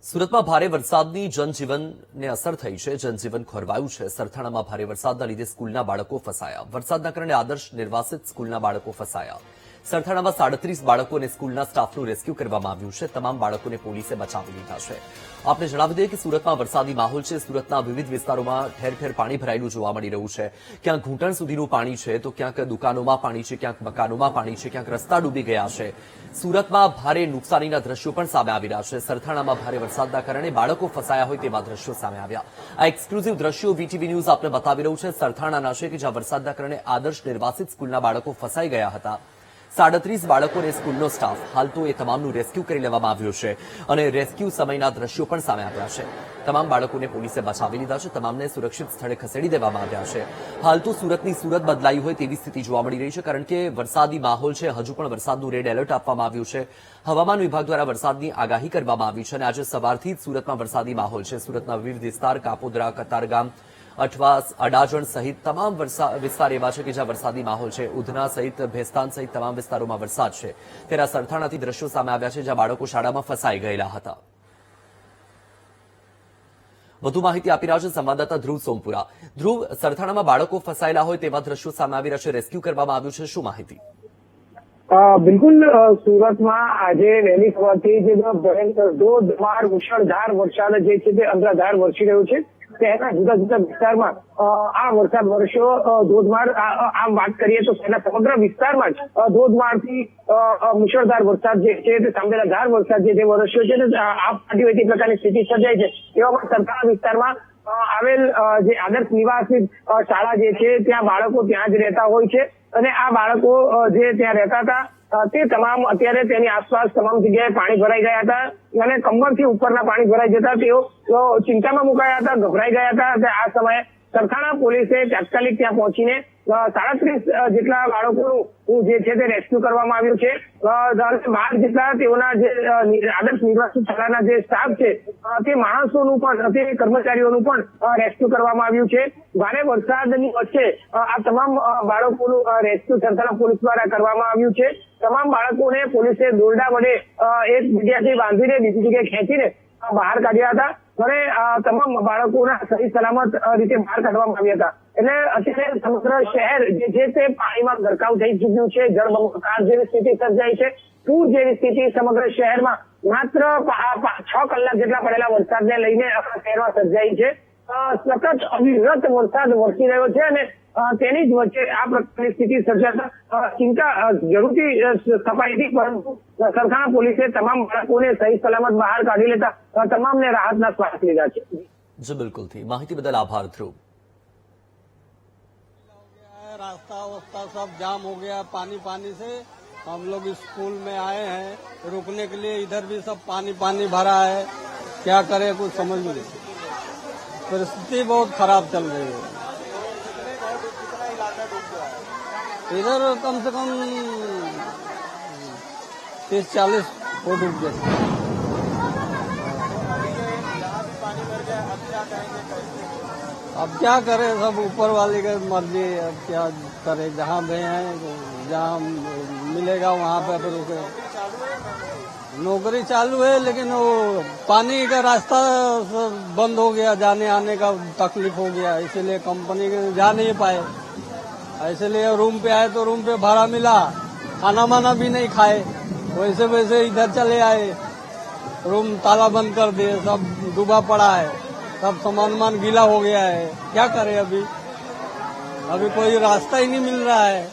સુરતમાં ભારે વરસાદની જનજીવનને અસર થઈ છે. જનજીવન ખોરવાયું છે. સરથાણામાં ભારે વરસાદના લીધે સ્કૂલના બાળકો ફસાયા. વરસાદના કારણે આદર્શ નિર્વાસિત સ્કૂલના બાળકો ફસાયા. સરથાણામાં 37 બાળકો અને સ્કૂલના સ્ટાફનું રેસ્ક્યુ કરવામાં આવ્યું છે. તમામ બાળકોને પોલીસે બચાવી લીધા છે. આપને જણાવી દઈએ કે સુરતમાં વરસાદી માહોલ છે. સુરતના વિવિધ વિસ્તારોમાં ઠેર ઠેર પાણી ભરાયેલું જોવા મળી રહ્યું છે. ક્યાંક ઘૂંટણ સુધીનું પાણી છે, તો ક્યાંક દુકાનોમાં પાણી છે, ક્યાંક મકાનોમાં પાણી છે, ક્યાંક રસ્તા ડૂબી ગયા છે. સુરતમાં ભારે નુકસાનીના દ્રશ્યો પણ સામે આવી રહ્યા છે. સરથાણામાં ભારે વરસાદના કારણે બાળકો ફસાયા હોય તેવા દ્રશ્યો સામે આવ્યા. આ એક્સક્લુઝિવ દ્રશ્યો વીટીવી ન્યૂઝ આપને બતાવી રહ્યું છે. સરથાણાના છે કે જ્યાં વરસાદના કારણે આદર્શ નિર્વાસિત સ્કૂલના બાળકો ફસાઈ ગયા હતા. 37 બાળકો અને સ્કૂલનો સ્ટાફ. હાલ તો એ તમામનું રેસ્ક્યુ કરી લેવામાં આવ્યું છે અને રેસ્ક્યુ સમયના દ્રશ્યો પણ સામે આવ્યા છે. તમામ બાળકોને પોલીસે બચાવી લીધા છે. તમામને સુરક્ષિત સ્થળે ખસેડી દેવામાં આવ્યા છે. હાલ તો સુરતની સુરત બદલાઈ હોય તેવી સ્થિતિ જોવા મળી રહી છે, કારણ કે વરસાદી માહોલ છે. હજુ પણ વરસાદનું રેડ એલર્ટ આપવામાં આવ્યું છે. હવામાન વિભાગ દ્વારા વરસાદની આગાહી કરવામાં આવી છે અને આજે સવારથી જ સુરતમાં વરસાદી માહોલ છે. સુરતના વિવિધ વિસ્તાર, કાપોદ્રા, કતારગામ, અઠવાસ, અડાજણ સહિત તમામ વિસ્તાર એવા છે કે જ્યાં વરસાદી માહોલ છે. ઉધના સહિત ભેસ્તાન સહિત તમામ વિસ્તારોમાં વરસાદ છે. ત્યારે સરથાણાથી દ્રશ્યો સામે આવ્યા છે જ્યાં બાળકો શાળામાં ફસાઈ ગયેલા હતા. વધુ માહિતી આપી રહ્યા છે સંવાદદાતા ધ્રુવ સોમપુરા. ધ્રુવ, સરથાણામાં બાળકો ફસાયેલા હોય તેવા દ્રશ્યો સામે આવી રહ્યા છે. રેસ્ક્યુ કરવામાં આવ્યું છે, શું માહિતી? બિલકુલ, સુરતમાં આજે વહેલી સવારથી જે ભયંકર ધોધમાર મુશળધાર વરસાદ જે છે તે અનરાધાર વરસી રહ્યો છે. તેના જુદા જુદા વિસ્તારમાં આ વરસાદ વરસ્યો ધોધમાર. આમ વાત કરીએ તો તેના સમગ્ર વિસ્તારમાં જ ધોધમારથી મુશળધાર વરસાદ જે છે તે સાંભળેલાધાર વરસાદ જે વરસ્યો છે તે આ ફાટી હોય તે પ્રકારની સ્થિતિ સર્જાઈ છે. એવામાં સરથાણા વિસ્તારમાં આવેલ જે આદર્શ નિવાસી શાળા જે છે ત્યાં બાળકો ત્યાં જ રહેતા હોય છે અને આ બાળકો જે ત્યાં રહેતા હતા તે તમામ અત્યારે તેની આસપાસ તમામ જગ્યાએ પાણી ભરાઈ ગયા હતા અને કમરથી ઉપરના પાણી ભરાઈ જતા તેઓ ચિંતામાં મુકાયા હતા, ગભરાઈ ગયા હતા. આ સમયે સરથાણા પોલીસે તાત્કાલિક ત્યાં પહોંચીને 37 જેટલા બાળકોનું જે છે તે રેસ્ક્યુ કરવામાં આવ્યું છે. 12 જેટલા તેઓના જે આદર્શ નિવાસી શાળાના જે સ્ટાફ છે તે માણસોનું પણ, તે કર્મચારીઓનું પણ રેસ્ક્યુ કરવામાં આવ્યું છે. ભારે વરસાદની વચ્ચે આ તમામ બાળકોનું રેસ્ક્યુ સરથાણા પોલીસ દ્વારા કરવામાં આવ્યું છે. તમામ બાળકોને પોલીસે દોરડા વડે એક જગ્યાથી બાંધીને બીજી જગ્યાએ ખેંચીને બહાર કાઢ્યા હતા અને તમામ બાળકોના સહી સલામત રીતે બહાર કાઢવામાં આવ્યા હતા. એટલે અત્યારે સમગ્ર શહેર જે છે તે પાણીમાં ગરકાવ થઈ ચુક્યું છે. જળબંબાકાર જેવી સ્થિતિ સર્જાઈ છે. પૂર જેવી સ્થિતિ સમગ્ર શહેરમાં માત્ર 6 કલાક જેટલા પડેલા વરસાદને લઈને આપણા શહેરમાં સર્જાઈ છે. સતત અવિરત વરસાદ વરસી રહ્યો છે અને તેની જ વચ્ચે આ પ્રકારની સ્થિતિ સર્જાતા ચિંતા જરૂરથી સ્થપાઈ હતી, પરંતુ સરથાણા પોલીસે તમામ બાળકોને સહી સલામત બહાર કાઢી લેતા તમામને રાહતના શ્વાસ લીધા છે. જી બિલકુલથી માહિતી બદલ આભાર ધ્રુવ. रास्ता वास्ता सब जाम हो गया पानी पानी से. हम लोग स्कूल में आए हैं रुकने के लिए. इधर भी सब पानी पानी भरा है. क्या करे कुछ समझ में नहीं. परिस्थिति बहुत खराब चल रही है. इधर कम से कम 30-40 फुट डूब गए. अब क्या करे, सब ऊपर वाले की मर्जी. अब क्या करे, जहाँ गए हैं जहाँ मिलेगा वहाँ पे फिर रुके. नौकरी चालू है लेकिन वो पानी का रास्ता बंद हो गया, जाने आने का तकलीफ हो गया, इसीलिए कंपनी के जा नहीं पाए. इसलिए रूम पे आए तो रूम पे भाड़ा मिला, खाना वाना भी नहीं खाए, वैसे वैसे इधर चले आए. रूम ताला बंद कर दिए, सब डूबा पड़ा है, सब सामान गीला हो गया है. क्या करे, अभी कोई रास्ता ही नहीं मिल रहा है.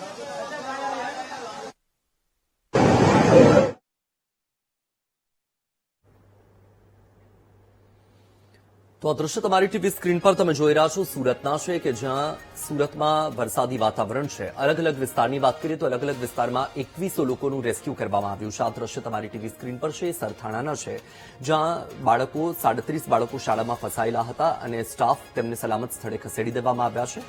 તો આ દ્રશ્ય તમારી ટીવી સ્ક્રીન પર તમે જોઈ રહ્યા છો સુરતના છે કે જ્યાં સુરતમાં વરસાદી વાતાવરણ છે. અલગ અલગ વિસ્તારની વાત કરીએ તો અલગ અલગ વિસ્તારમાં 2100 લોકોનું રેસ્ક્યુ કરવામાં આવ્યું છે. આ દ્રશ્ય તમારી ટીવી સ્ક્રીન પર છે, સરથાણાના છે, જ્યાં 37 બાળકો શાળામાં ફસાયેલા હતા અને સ્ટાફ તેમને સલામત સ્થળે ખસેડી દેવામાં આવ્યા છે.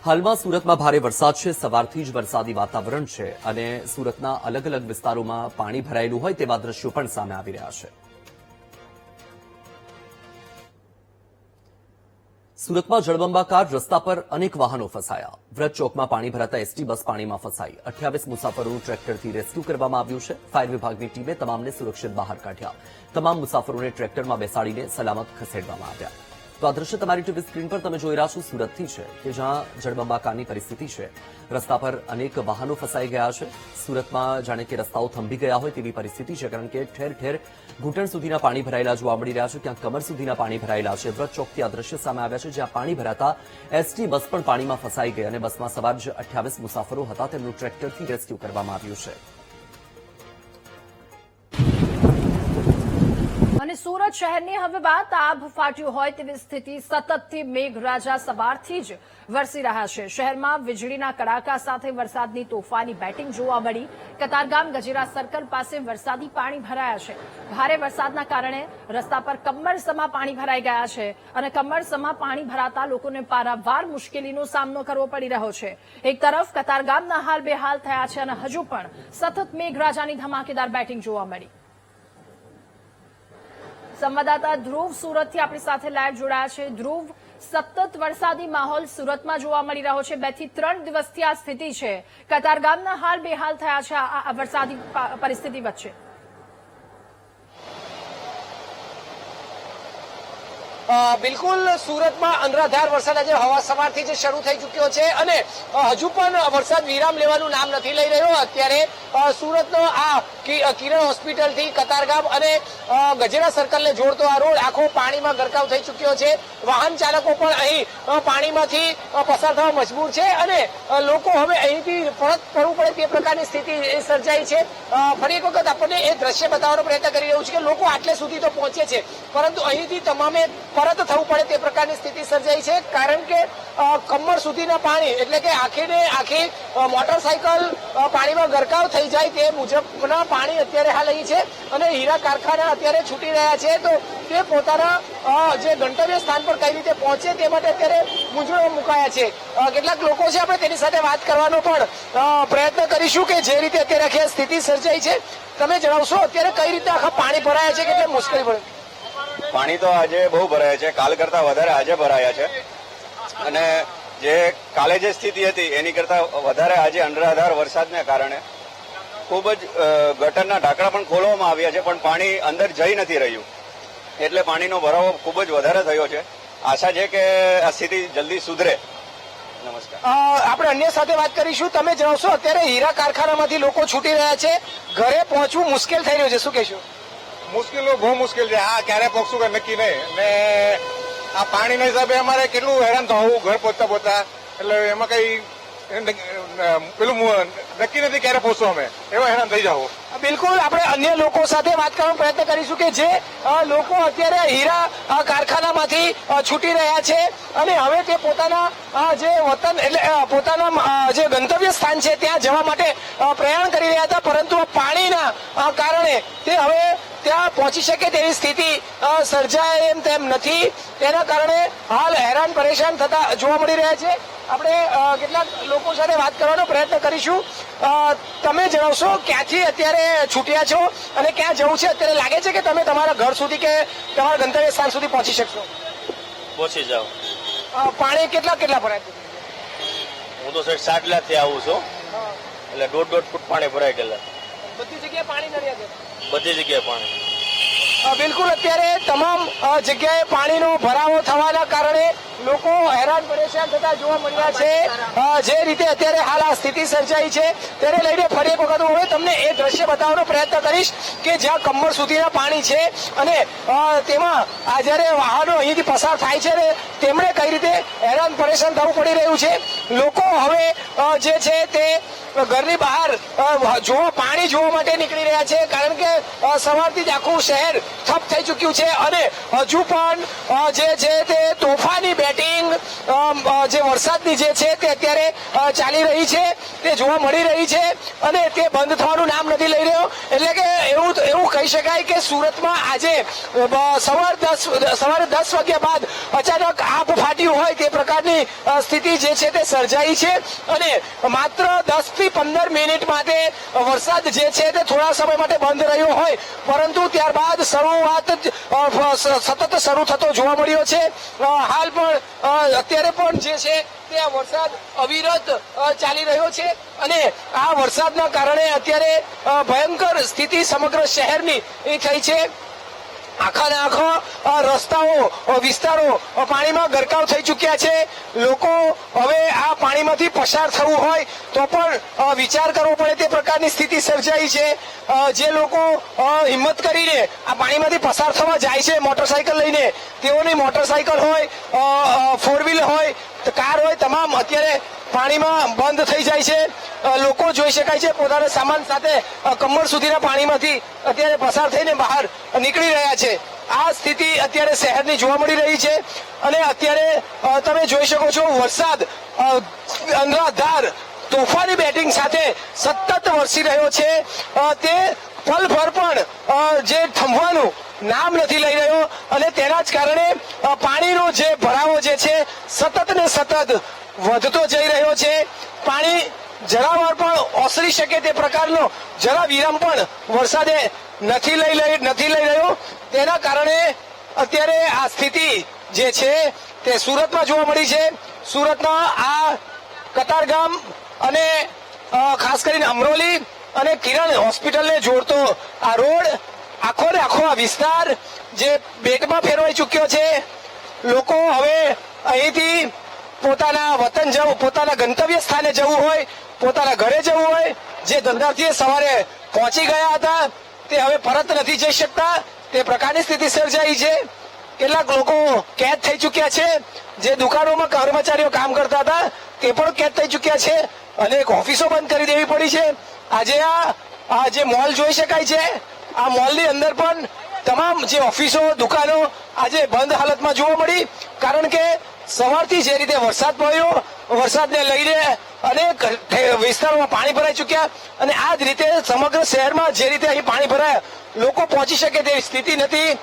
હાલમાં સુરતમાં ભારે વરસાદ છે. સવારથી જ વરસાદી વાતાવરણ છે અને સુરતના અલગ અલગ વિસ્તારોમાં પાણી ભરાયેલું હોય તેવા દ્રશ્યો પણ સામે આવી રહ્યા છે. સુરતમાં જળબંબાકાર રસ્તા પર અનેક વાહનો ફસાયા. વ્રત ચોકમાં પાણી ભરાતા એસટી બસ પાણીમાં ફસાઈ. 28 મુસાફરોનું ટ્રેક્ટરથી રેસ્ક્યુ કરવામાં આવ્યું છે. ફાયર વિભાગની ટીમે તમામને સુરક્ષિત બહાર કાઢ્યા. તમામ મુસાફરોને ટ્રેક્ટરમાં બેસાડીને સલામત ખસેડવામાં આવ્યા. તો આ દ્રશ્ય તમારી ટીવી સ્ક્રીન પર તમે જોઈ રહ્યા છો સુરતથી છે કે જ્યાં જળબંબાકારની પરિસ્થિતિ છે. રસ્તા પર અનેક વાહનો ફસાઈ ગયા છે. સુરતમાં જાણે કે રસ્તાઓ થંભી ગયા હોય તેવી પરિસ્થિતિ છે, કારણ કે ઠેર ઠેર ઘૂંટણ સુધીના પાણી ભરાયેલા જોવા મળી રહ્યા છે. ક્યાંક કમર સુધીના પાણી ભરાયેલા છે. વ્રત ચોકથી આ દ્રશ્ય સામે આવ્યા છે, જ્યાં પાણી ભરાતા એસટી બસ પણ પાણીમાં ફસાઈ ગઈ અને બસમાં સવાર જે 28 મુસાફરો હતા તેમનું ટ્રેક્ટરથી રેસ્ક્યુ કરવામાં આવ્યું છે. અને સુરત શહેરની હવે વાત આભ ફાટ્યું હોય તેવી સ્થિતિ સતતથી મેઘરાજા સવારથી જ વરસી રહ્યા છે. શહેરમાં વીજળીના કડાકા સાથે વરસાદની તોફાની બેટિંગ જોવા મળી. કતારગામ ગજેરા સર્કલ પાસે વરસાદી પાણી ભરાયા છે. ભારે વરસાદના કારણે રસ્તા પર કમરસમાં પાણી ભરાઈ ગયા છે અને કમરસમાં પાણી ભરાતા લોકોને પારાવાર મુશ્કેલીનો સામનો કરવો પડી રહ્યો છે. એક તરફ કતારગામના હાલ બેહાલ થયા છે અને હજુ પણ સતત મેઘરાજાની ધમાકેદાર બેટિંગ જોવા મળી. સંવાદદાતા ધ્રુવ સુરતથી આપણી સાથે લાઈવ જોડાયા છે. ધ્રુવ, સતત વરસાદી માહોલ સુરતમાં જોવા મળી રહ્યો છે. 2 થી 3 દિવસથી આ સ્થિતિ છે. કતારગામના હાલ બેહાલ થયા છે આ વરસાદી પરિસ્થિતિ વચ્ચે. બિલકુલ, સુરતમાં અનરાધાર વરસાદ આજે હવા સવારથી જ શરૂ થઈ ચૂક્યો છે અને હજુ પણ વરસાદ વિરામ લેવાનું નામ નથી લઈ રહ્યો. અત્યારે સુરતનો આ કિરણ હોસ્પિટલથી કતારગામ અને ગજેરા સર્કલને જોડતો આ રોડ આખો પાણીમાં ગરકાવ થઈ ચૂક્યો છે. વાહન ચાલકો પણ અહીં પાણીમાંથી પસાર થવા મજબૂર છે અને લોકો હવે અહીંથી પરત ફરવું પડે તે પ્રકારની સ્થિતિ સર્જાઈ છે. ફરી એક વખત આપણને એ દ્રશ્ય બતાવવાનો પ્રયત્ન કરી રહ્યું છે કે લોકો આટલે સુધી તો પહોંચે છે, પરંતુ અહીંથી તમામે પરત થવું પડે તે પ્રકારની સ્થિતિ સર્જાઈ છે. કારણ કે કમર સુધીના પાણી, એટલે કે આખી મોટરસાયકલ પાણીમાં ગરકાવ થઈ જાય તે મુજબના પાણી અત્યારે હાલ અહીં છે અને હીરા કારખાના અત્યારે છૂટી રહ્યા છે. તો તે પોતાના જે ગંતવ્ય સ્થાન પર કઈ રીતે પહોંચે તે માટે અત્યારે મૂંઝવણમાં મુકાયા છે. કેટલાક લોકો છે, આપણે તેની સાથે વાત કરવાનો પણ પ્રયત્ન કરીશું કે જે રીતે અત્યારે આખી સ્થિતિ સર્જાઈ છે. તમે જણાવશો અત્યારે કઈ રીતે આખા પાણી ભરાયા છે, કેટલી મુશ્કેલી પડે? પાણી તો આજે બહુ ભરાયા છે, કાલ કરતા વધારે આજે ભરાયા છે અને જે કાલે જે સ્થિતિ હતી એની કરતા વધારે આજે અનરાધાર વરસાદને કારણે ખૂબ જ ગટરના ઢાંકણા પણ ખોલવામાં આવ્યા છે, પણ પાણી અંદર જઈ નથી રહ્યું, એટલે પાણીનો ભરાવો ખૂબ જ વધારે થયો છે. આશા છે કે આ સ્થિતિ જલ્દી સુધરે. નમસ્કાર. આપણે અન્ય સાથે વાત કરીશું. તમે જણાવશો અત્યારે હીરા કારખાનામાંથી લોકો છૂટી રહ્યા છે, ઘરે પહોંચવું મુશ્કેલ થઈ રહ્યું છે, શું કહેશો? મુશ્કેલ બહુ મુશ્કેલ છે. આ ક્યારે પહોંચશું કે નક્કી નહીં, ને આ પાણીના હિસાબે અમારે કેટલું હેરાન થવું ઘર પહોંચતા પહોંચતા, એટલે એમાં કઈ પેલું નક્કી નથી ક્યારે પહોંચશું, અમે એવા હેરાન થઈ જાવ. બિલકુલ, આપણે અન્ય લોકો સાથે વાત કરવાનો પ્રયત્ન કરીશું કે જે લોકો અત્યારે હીરા કારખાનામાંથી છૂટી રહ્યા છે અને હવે તે પોતાના જે વતન એટલે પોતાના જે ગંતવ્ય સ્થાન છે ત્યાં જવા માટે પ્રયાણ કરી રહ્યા હતા, પરંતુ પાણીના કારણે તે હવે ત્યાં પહોંચી શકે તેવી સ્થિતિ સર્જાય એમ તેમ નથી. તેના કારણે હાલ હેરાન પરેશાન થતા જોવા મળી રહ્યા છે. આપણે કેટલાક લોકો સાથે વાત કરવાનો પ્રયત્ન કરીશું. તમે જણાવશો ક્યાંથી અત્યારે છૂટ્યા છો અને ક્યાં જવું છે? અત્યારે લાગે છે કે તમે તમારા ઘર સુધી કે તમારા ગંતવ્ય સ્થાન સુધી પહોંચી શકશો? પહોંચી જાઓ. પાણી કેટલા ભરાય છે? હું તો 60 લાખથી આવું છું, એટલે 1.5 ફૂટ પાણી ભરાઈ ગયેલા. બધી જગ્યાએ પાણી નડ્યા છે? બધી જગ્યાએ પાણી. બિલકુલ, અત્યારે તમામ જગ્યાએ પાણીનો ભરાવો થવાના કારણે લોકો હેરાન પરેશાન થતા જોવા મળ્યા છે. જે રીતે અત્યારે હાલ આ સ્થિતિ સર્જાઈ છે તેને લઈને ફરી એક વખત હું હવે તમને એ દ્રશ્ય બતાવવાનો પ્રયત્ન કરીશ કે જ્યાં કમર સુધીના પાણી છે અને તેમાં આ જયારે વાહનો અહીંથી પસાર થાય છે ને તેમણે કઈ રીતે હેરાન પરેશાન થવું પડી રહ્યું છે. લોકો હવે જે છે તે ઘરની બહાર પાણી જોવા માટે નીકળી રહ્યા છે, કારણ કે સવારથી જ આખું શહેર ઠપ થઈ ચૂક્યું છે અને હજુ પણ જે છે તે તોફાની બેટિંગ જે વરસાદની જે છે તે અત્યારે ચાલી રહી છે તે જોવા મળી રહી છે અને તે બંધ થવાનું નામ નથી લઈ રહ્યો. એટલે કે એવું કહી શકાય કે સુરતમાં આજે સવારે 10 વાગ્યા બાદ અચાનક આભ ફાટ્યું હોય તે પ્રકારની સ્થિતિ જે છે તે સર્જાઈ છે અને માત્ર 10 થી 15 મિનિટ માટે વરસાદ જે છે તે થોડા સમય માટે બંધ રહ્યો હોય, પરંતુ ત્યારબાદ સતત શરૂ થતો જોવા મળ્યો છે. હાલ પણ અત્યારે પણ જે છે તે આ વરસાદ અવિરત ચાલી રહ્યો છે અને આ વરસાદના કારણે અત્યારે ભયંકર સ્થિતિ સમગ્ર શહેરની થઈ છે. આખા ને આખા રસ્તાઓ વિસ્તારો પાણીમાં ગરકાવ થઈ ચુક્યા છે. લોકો હવે આ પાણીમાંથી પસાર થવું હોય તો પણ વિચાર કરવો પડે તે પ્રકારની સ્થિતિ સર્જાઈ છે. જે લોકો હિંમત કરીને આ પાણીમાંથી પસાર થવા જાય છે મોટરસાયકલ લઈને, તેઓની મોટરસાયકલ હોય, ફોર વ્હીલર હોય, કાર હોય, તમામ અત્યારે પાણીમાં બંધ થઈ જાય છે. લોકો જોઈ શકાય છે પોતાના સામાન સાથે કમર સુધીના પાણીમાંથી અત્યારે પસાર થઈને બહાર નીકળી રહ્યા છે. આ સ્થિતિ અત્યારે શહેરની જોવા મળી રહી છે અને અત્યારે તમે જોઈ શકો છો વરસાદ અનરાધાર તોફાની બેટિંગ સાથે સતત વરસી રહ્યો છે. તે પલભર પણ જે થંભવાનું નામ નથી લઈ રહ્યો અને તેના જ કારણે પાણીનો જે ભરાવો જે છે સતત ને સતત વધતો જઈ રહ્યો છે. પાણી જરાવાર પણ ઓસરી શકે તે પ્રકારનો જરા વિરામ પણ વરસાદે નથી લઈ રહ્યો. તેના કારણે અત્યારે આ સ્થિતિ જે છે તે સુરતમાં જોવા મળી છે. સુરતના આ કતારગામ અને ખાસ કરીને અમરોલી અને કિરણ હોસ્પિટલને જોડતો આ રોડ આખો ને આખો આ વિસ્તાર જે બેટમાં ફેરવાઈ ચુક્યો છે. લોકો હવે અહીંથી પોતાના વતન જવું, પોતાના ગંતવ્ય સ્થાને જવું હોય, પોતાના ઘરે જવું હોય, જે ધંધાર્થીઓ સવારે પહોંચી ગયા હતા તે હવે પરત નથી જઈ શકતા તે પ્રકારની સ્થિતિ સર્જાઈ છે. કેટલાક લોકો કેદ થઈ ચુક્યા છે. જે દુકાનોમાં કર્મચારીઓ કામ કરતા હતા તે પણ કેદ થઈ ચુક્યા છે. અનેક ઓફિસો બંધ કરી દેવી પડી છે. આજે આ જે મોલ જોઈ શકાય છે, આ મોલની અંદર પણ તમામ જે ઓફિસો, દુકાનો આજે બંધ હાલતમાં જોવા મળી. કારણ કે સવારથી જે રીતે વરસાદ પડ્યો, વરસાદને લઈને અનેક વિસ્તારોમાં પાણી ભરાઈ ચુક્યા અને આ જ રીતે સમગ્ર શહેરમાં જે રીતે અહીં પાણી ભરાયા લોકો પહોંચી શકે તેવી સ્થિતિ નથી.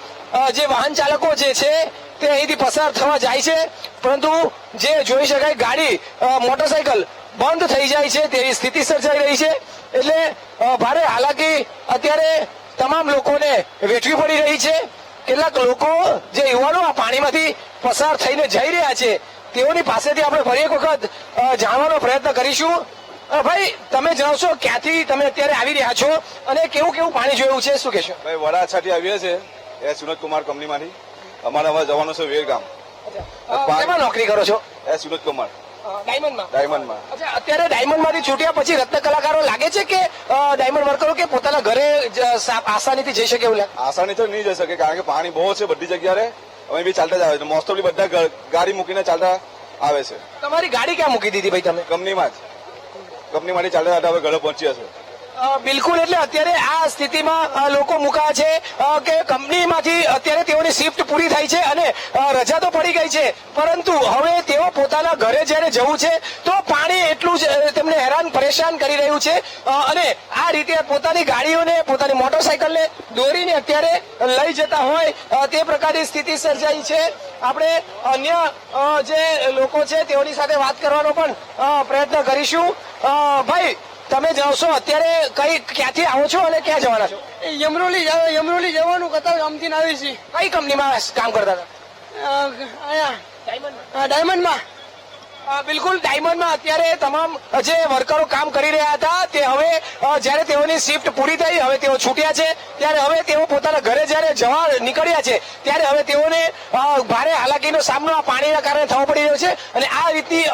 જે વાહન ચાલકો જે છે તે અહીંથી પસાર થવા જાય છે, પરંતુ જે જોઈ શકાય ગાડી, મોટરસાયકલ બંધ થઈ જાય છે તેવી સ્થિતિ સર્જાઈ રહી છે. એટલે ભારે હાલાકી અત્યારે તમામ લોકોને વેઠવી પડી રહી છે. કેટલાક લોકો જે યુવાનો આ પાણીમાંથી પસાર થઈને જઈ રહ્યા છે તેઓની પાસેથી આપણે ફરી એક વખત જાણવાનો પ્રયત્ન કરીશું. ભાઈ, તમે જણાવશો ક્યાંથી તમે અત્યારે આવી રહ્યા છો અને કેવું કેવું પાણી જોયું છે, શું કહેશો? ભાઈ, વરાછાથી આવીએ છીએ એ સુરત કુમાર કંપનીમાંથી. અમારે હવે જવાનું છે વેરગામ. કેમાં નોકરી કરો છો? એ સુરત કુમાર ડાયમંડમાં. અચ્છા, અત્યારે ડાયમંડમાંથી છૂટ્યા પછી રત્ન કલાકારો લાગે છે કે ડાયમંડ વર્કરો કે પોતાના ઘરે આસાનીથી જઈ શકે એવું લાગે? આસાની તો નહીં જઈ શકે કારણ કે પાણી બહુ છે બધી જગ્યાએ. અમે બી ચાલતા જ આવે છે. મોસ્ટ ઓફલી બધા ગાડી મૂકીને ચાલતા આવે છે. તમારી ગાડી ક્યાં મૂકી દીધી ભાઈ તમે? કંપનીમાંથી ચાલતા ચાલતા હવે ઘરે પહોંચી હશે. બિલકુલ. એટલે અત્યારે આ સ્થિતિમાં લોકો મુકાયા છે કે કંપનીમાંથી અત્યારે તેઓની શિફ્ટ પૂરી થઈ છે અને રજા તો પડી ગઈ છે, પરંતુ હવે તેઓ પોતાના ઘરે જયારે જવું છે તો પાણી એટલું જ તેમને હેરાન પરેશાન કરી રહ્યું છે અને આ રીતે પોતાની ગાડીઓને, પોતાની મોટરસાયકલને દોરીને અત્યારે લઈ જતા હોય તે પ્રકારની સ્થિતિ સર્જાઈ છે. આપણે અન્ય જે લોકો છે તેઓની સાથે વાત કરવાનો પણ પ્રયત્ન કરીશું. ભાઈ, તમે જાણશો અત્યારે ક્યાંથી આવો છો અને ક્યાં જવાના છો? યમરોલી જવાનું કતારગામથી આવી છીએ. કઈ કંપનીમાં કામ કરતા હતા? ડાયમંડમાં. બિલકુલ, ડાયમંડમાં અત્યારે તમામ જે વર્કરો કામ કરી રહ્યા હતા તે હવે જયારે તેઓની શિફ્ટ પૂરી થઈ, હવે તેઓ છૂટ્યા છે, ત્યારે હવે તેઓ પોતાના ઘરે જયારે જવા નીકળ્યા છે ત્યારે હવે તેઓને ભારે હાલાકીનો સામનો આ પાણીના કારણે થવો પડી રહ્યો છે અને આ રીતની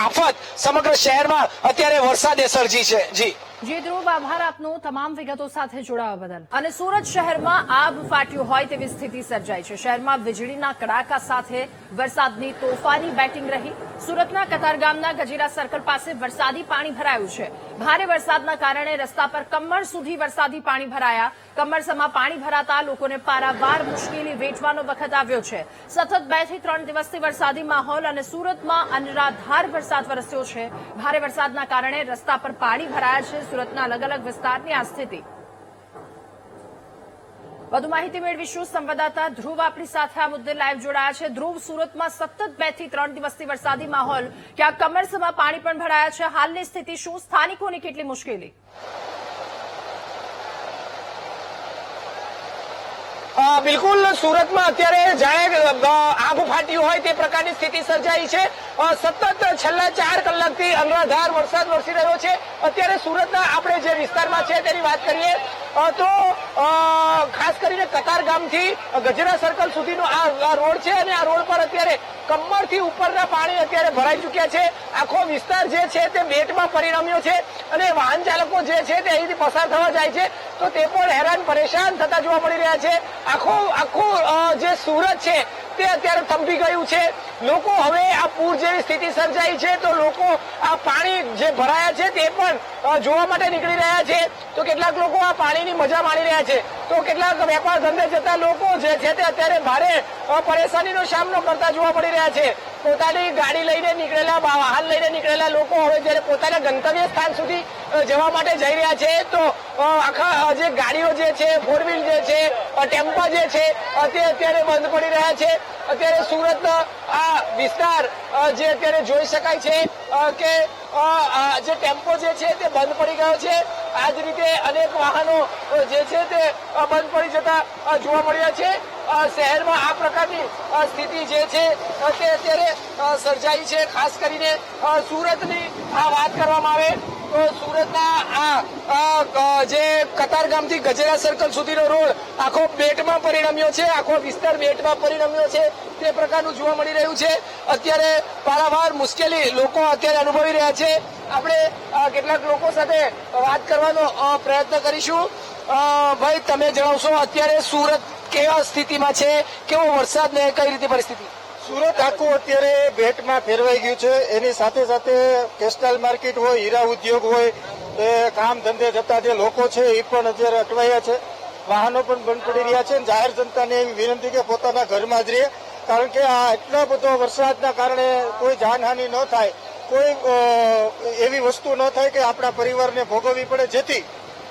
આફત સમગ્ર શહેરમાં અત્યારે વરસાદે સર્જી છે. જી ધ્રુવ, આભાર આપનો તમામ વિગતો સાથે જોડાવા બદલ. અને સુરત શહેરમાં આભ ફાટ્યું હોય તેવી સ્થિતિ સર્જાઈ છે. શહેરમાં વીજળીના કડાકા સાથે વરસાદની તોફાની બેટિંગ રહી. સુરતના કતારગામના ગજીરા સર્કલ પાસે વરસાદી પાણી ભરાયું છે. ભારે વરસાદના કારણે રસ્તા પર કમર સુધી વરસાદી પાણી ભરાયા. કમરસમાં પાણી ભરાતા લોકોને પારાવાર મુશ્કેલી વેઠવાનો વખત આવ્યો છે. સતત 2 થી 3 દિવસથી વરસાદી માહોલ અને સુરતમાં અનરાધાર વરસાદ વરસ્યો છે. ભારે વરસાદના કારણે રસ્તા પર પાણી ભરાયા છે. સુરતના અલગ અલગ વિસ્તારની આ સ્થિતિ. વધુ માહિતી મેળવીશું. સંવાદદાતા ધ્રુવ આપણી સાથે આ મુદ્દે લાઈવ જોડાયા છે. ધ્રુવ, સુરતમાં સતત 2 થી 3 દિવસથી વરસાદી માહોલ, ક્યાંક કમરસમાં પાણી પણ ભરાયા છે. હાલની સ્થિતિ શું? સ્થાનિકોની કેટલી મુશ્કેલી? બિલકુલ સુરતમાં અત્યારે જાણે આભ ફાટ્યું હોય તે પ્રકારની સ્થિતિ સર્જાઈ છે. સતત છેલ્લા 4 કલાકથી અનરાધાર વરસાદ વરસી રહ્યો છે. અત્યારે સુરતના આપણે જે વિસ્તારમાં છે તેની વાત કરીએ તો ખાસ કરીને કતારગામથી ગજરા સર્કલ સુધીનો આ રોડ છે અને આ રોડ પર અત્યારે કમરથી ઉપરના પાણી અત્યારે ભરાઈ ચુક્યા છે. આખો વિસ્તાર જે છે તે બેટમાં પરિણમ્યો છે અને વાહન ચાલકો જે છે તે અહીંથી પસાર થવા જાય છે તો તે પણ હેરાન પરેશાન થતા જોવા મળી રહ્યા છે. આખું જે સુરત છે તે અત્યારે થંભી ગયું છે. લોકો હવે આ પૂર જેવી સ્થિતિ સર્જાઈ છે તો લોકો આ પાણી જે ભરાયા છે તે પણ જોવા માટે નીકળી રહ્યા છે. તો કેટલાક લોકો આ પાણીની મજા માણી રહ્યા છે તો કેટલાક વેપાર ધંધે જતા લોકો જે છે તે અત્યારે ભારે પરેશાનીનો સામનો કરતા જોવા મળી રહ્યા છે. પોતાની ગાડી લઈને નીકળેલા વાહન લઈને નીકળેલા લોકો હવે જયારે પોતાના ગંતવ્ય સ્થાન સુધી જવા માટે જઈ રહ્યા છે તો આખા જે ગાડીઓ જે છે, 4 વ્હીલ જે છે, ટેમ્પા જે છે તે અત્યારે બંધ પડી રહ્યા છે. અત્યારે સુરત આ વિસ્તાર જે અત્યારે જોઈ શકાય છે કે જે ટેમ્પો જે છે તે બંધ પડી ગયો છે. આ જ રીતે અનેક વાહનો જે છે તે બંધ પડી જતા જોવા મળ્યા છે. શહેરમાં આ પ્રકારની સ્થિતિ જે છે તે અત્યારે સર્જાઈ છે. ખાસ કરીને સુરતની આ વાત કરવામાં આવે તો સુરતના આ જે કતારગામથી ગજેરા સર્કલ સુધીનો રોડ આખો બેટમાં પરિણમ્યો છે. આખો વિસ્તાર બેટમાં પરિણમ્યો છે તે પ્રકારનું જોવા મળી રહ્યું છે. અત્યારે પારાવાર મુશ્કેલી લોકો અત્યારે અનુભવી રહ્યા છે. આપણે કેટલાક લોકો સાથે વાત કરવાનો પ્રયત્ન કરીશું. ભાઈ, તમે જણાવશો અત્યારે સુરત કેવા સ્થિતિમાં છે, કેવો વરસાદ ને કઈ રીતે પરિસ્થિતિ? સુરત આખું અત્યારે ભેટમાં ફેરવાઈ ગયું છે. એની સાથે સાથે ટેક્સટાઇલ માર્કેટ હોય, હીરા ઉદ્યોગ હોય, એ કામ ધંધે જતા જે લોકો છે એ પણ અત્યારે અટવાયા છે. વાહનો પણ બંધ પડી રહ્યા છે. જાહેર જનતાને એવી વિનંતી કે પોતાના ઘરમાં જ રહે, કારણ કે આ એટલા બધો વરસાદના કારણે કોઈ જાનહાનિ ન થાય, કોઈ એવી વસ્તુ ન થાય કે આપણા પરિવારને ભોગવવી પડે. જેથી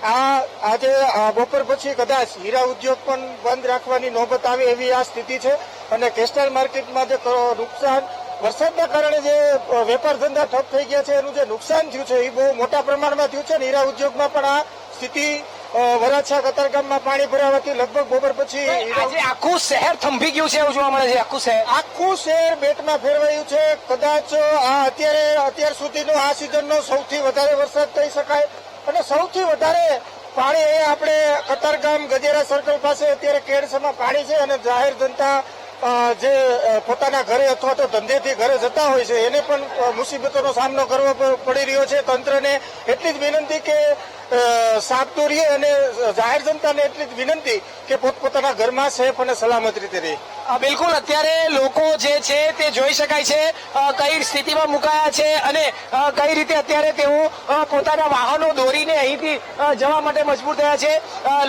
આજે બપોર પછી કદાચ હીરા ઉદ્યોગ પણ બંધ રાખવાની નોબત આવે એવી આ સ્થિતિ છે. અને ટેક્સટાઇલ માર્કેટમાં જે નુકસાન વરસાદના કારણે જે વેપાર ધંધા ઠપ થઈ ગયા છે એનું જે નુકસાન થયું છે એ બહુ મોટા પ્રમાણમાં થયું છે. હીરા ઉદ્યોગમાં પણ આ સ્થિતિ વરાછા કતારગામમાં પાણી ભરાવાથી લગભગ બપોર પછી આજે આખું શહેર થંભી ગયું છે એવું જોવા મળે છે. આખું શહેર બેટમાં ફેરવાયું છે. કદાચ આ અત્યાર સુધીનો આ સિઝનનો સૌથી વધારે વરસાદ કહી શકાય. અને સૌથી વધારે પાણી એ આપણે કતારગામ ગજેરા સર્કલ પાસે અત્યારે કેડસમાં પાણી છે. અને જાહેર જનતા જે પોતાના ઘરે અથવા તો ધંધેથી ઘરે જતા હોય છે એને પણ મુસીબતોનો સામનો કરવો પડી રહ્યો છે. તંત્રને એટલી જ વિનંતી કે સાબદું રહે અને જાહેર જનતાને એટલી જ વિનંતી કે પોતપોતાના ઘરમાં સેફ અને સલામત રીતે રહે. બિલકુલ, અત્યારે લોકો જે છે તે જોઈ શકાય છે કઈ સ્થિતિમાં મુકાયા છે અને કઈ રીતે અત્યારે તેઓ પોતાના વાહનો દોરીને અહીંથી જવા માટે મજબૂર થયા છે.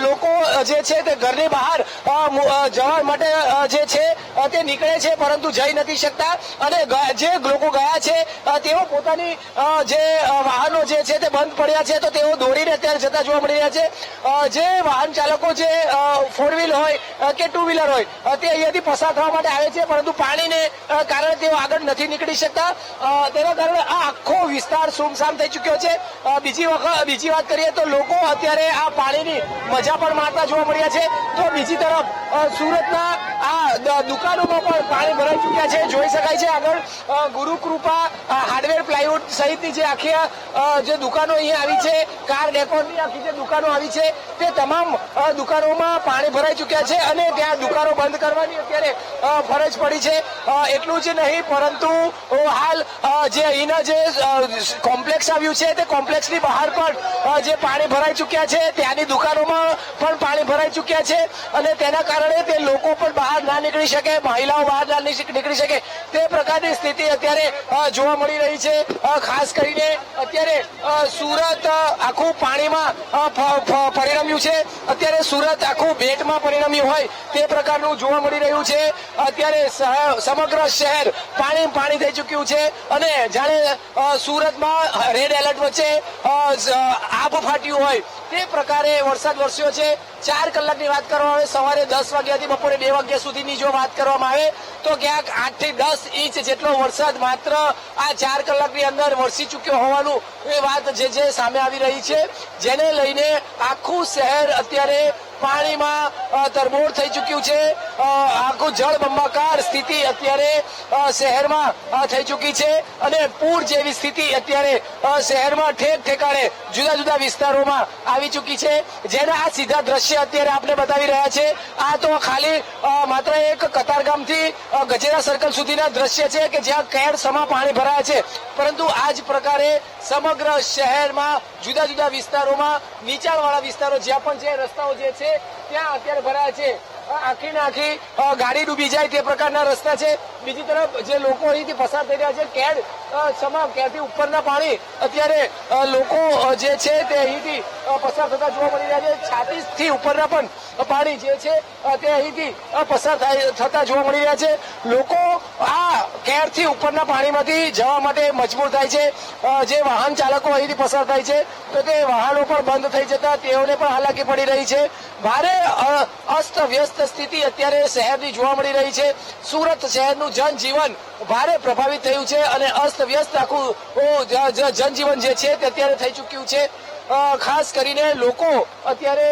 લોકો જે છે તે ઘરની બહાર જવા માટે જે છે તે નીકળે છે પરંતુ જઈ નથી શકતા. અને જે લોકો ગયા છે તેઓ પોતાની જે વાહનો જે છે તે બંધ પડ્યા છે તો તેઓ દોડીને અત્યારે જતા જોવા મળી રહ્યા છે. જે વાહન ચાલકો જે 4 વ્હીલ હોય કે 2 વ્હીલર હોય તે અહીંયાથી પસાર થવા માટે આવે છે પરંતુ પાણીને કારણે તેઓ આગળ નથી નીકળી શકતા. તેના કારણે આ આખો વિસ્તાર સુમસામ થઈ ચુક્યો છે. બીજી વાત કરીએ તો લોકો અત્યારે આ પાણીની મજા પણ માણતા જોવા મળ્યા છે. તો બીજી તરફ સુરતના આ દુકાનોમાં પણ પાણી ભરાઈ ચુક્યા છે. જોઈ શકાય છે આગળ ગુરુકૃપા હાર્ડવેર પ્લાયવુડ સહિતની જે આખી જે દુકાનો અહીંયા આવી છે, કાર ડેકોરની આખી જે દુકાનો આવી છે તે તમામ દુકાનોમાં પાણી ભરાઈ ચુક્યા છે અને ત્યાં દુકાનો બંધ કરવાની અત્યારે ફરજ પડી છે. એટલું જ નહીં પરંતુ હાલ જે અહીંના જે કોમ્પ્લેક્સ આવ્યું છે તે કોમ્પ્લેક્સની બહાર પણ જે પાણી ભરાઈ ચુક્યા છે, ત્યાંની દુકાનોમાં પણ પાણી ભરાઈ ચુક્યા છે અને તેના કારણે તે લોકો પણ બહાર ના નીકળી શકે, મહિલાઓ બહાર ના નીકળી શકે તે પ્રકારની સ્થિતિ અત્યારે જોવા મળી રહી છે. ખાસ કરીને અત્યારે સુરત આખું પાણીમાં પરિણમ્યું છે. અત્યારે સુરત આખું બેટમાં પરિણમ્યું હોય તે પ્રકારનું જોવા મળી રહ્યું છે. અત્યારે સમગ્ર શહેર પાણી થઈ ચુક્યું છે અને જાણે સુરતમાં રેડ એલર્ટ વચ્ચે આભ ફાટ્યું હોય તે પ્રકારે વરસાદ વરસ્યો છે. 4 કલાકની વાત કરવામાં આવે, સવારે 10 વાગ્યાથી બપોરે 2 વાગ્યા સુધીની જો વાત કરવામાં આવે તો ક્યાંક 8 થી 10 ઇંચ જેટલો વરસાદ માત્ર આ 4 કલાકની અંદર વરસી ચુક્યો હોવાનું એ વાત જે સામે આવી રહી છે, જેને લઈને આખું શહેર અત્યારે પાણીમાં તરબોળ થઈ ચૂક્યું છે. આખું જળબંબાકાર સ્થિતિ અત્યારે શહેરમાં થઈ ચૂકી છે અને પૂર જેવી સ્થિતિ અત્યારે શહેરમાં ઠેક ઠેકાણે જુદા જુદા વિસ્તારોમાં આવી ચૂકી છે, જેના આ સીધા દ્રશ્ય અત્યારે આપણે બતાવી રહ્યા છે. આ તો ખાલી માત્ર એક કતારગામથી ગજેરા સર્કલ સુધીના દ્રશ્ય છે કે જ્યાં કેડ સમા પાણી ભરાયા છે, પરંતુ આ જ પ્રકારે સમગ્ર શહેરમાં જુદા જુદા વિસ્તારોમાં નીચાણવાળા વિસ્તારો જ્યાં પણ જે રસ્તાઓ જે છે ત્યાં અત્યારે ભરાયા છે. આખી ને આખી ગાડી ડૂબી જાય તે પ્રકારના રસ્તા છે. બીજી તરફ જે લોકો અહીંથી પસાર થઈ રહ્યા છે, કેડ કેડથી ઉપરના પાણી અત્યારે લોકો જે છે તે અહીંથી પસાર થતા જોવા મળી રહ્યા છે. 36 ઉપરના પણ પાણી જે છે તે અહીંથી પસાર થતા જોવા મળી રહ્યા છે. લોકો આ કેડથી ઉપરના પાણીમાંથી જવા માટે મજબૂર થાય છે. જે વાહન ચાલકો અહીંથી પસાર થાય છે તો તે વાહનો પણ બંધ થઈ જતા તેઓને પણ હાલાકી પડી રહી છે. ભારે અસ્ત વ્યસ્ત સ્થિતિ અત્યારે શહેરની જોવા મળી રહી છે. સુરત શહેરનું જનજીવન ભારે પ્રભાવિત થયું છે અને અસ્ત વ્યસ્ત આખું જનજીવન જે છે તે અત્યારે થઈ ચૂક્યું છે. ખાસ કરીને લોકો અત્યારે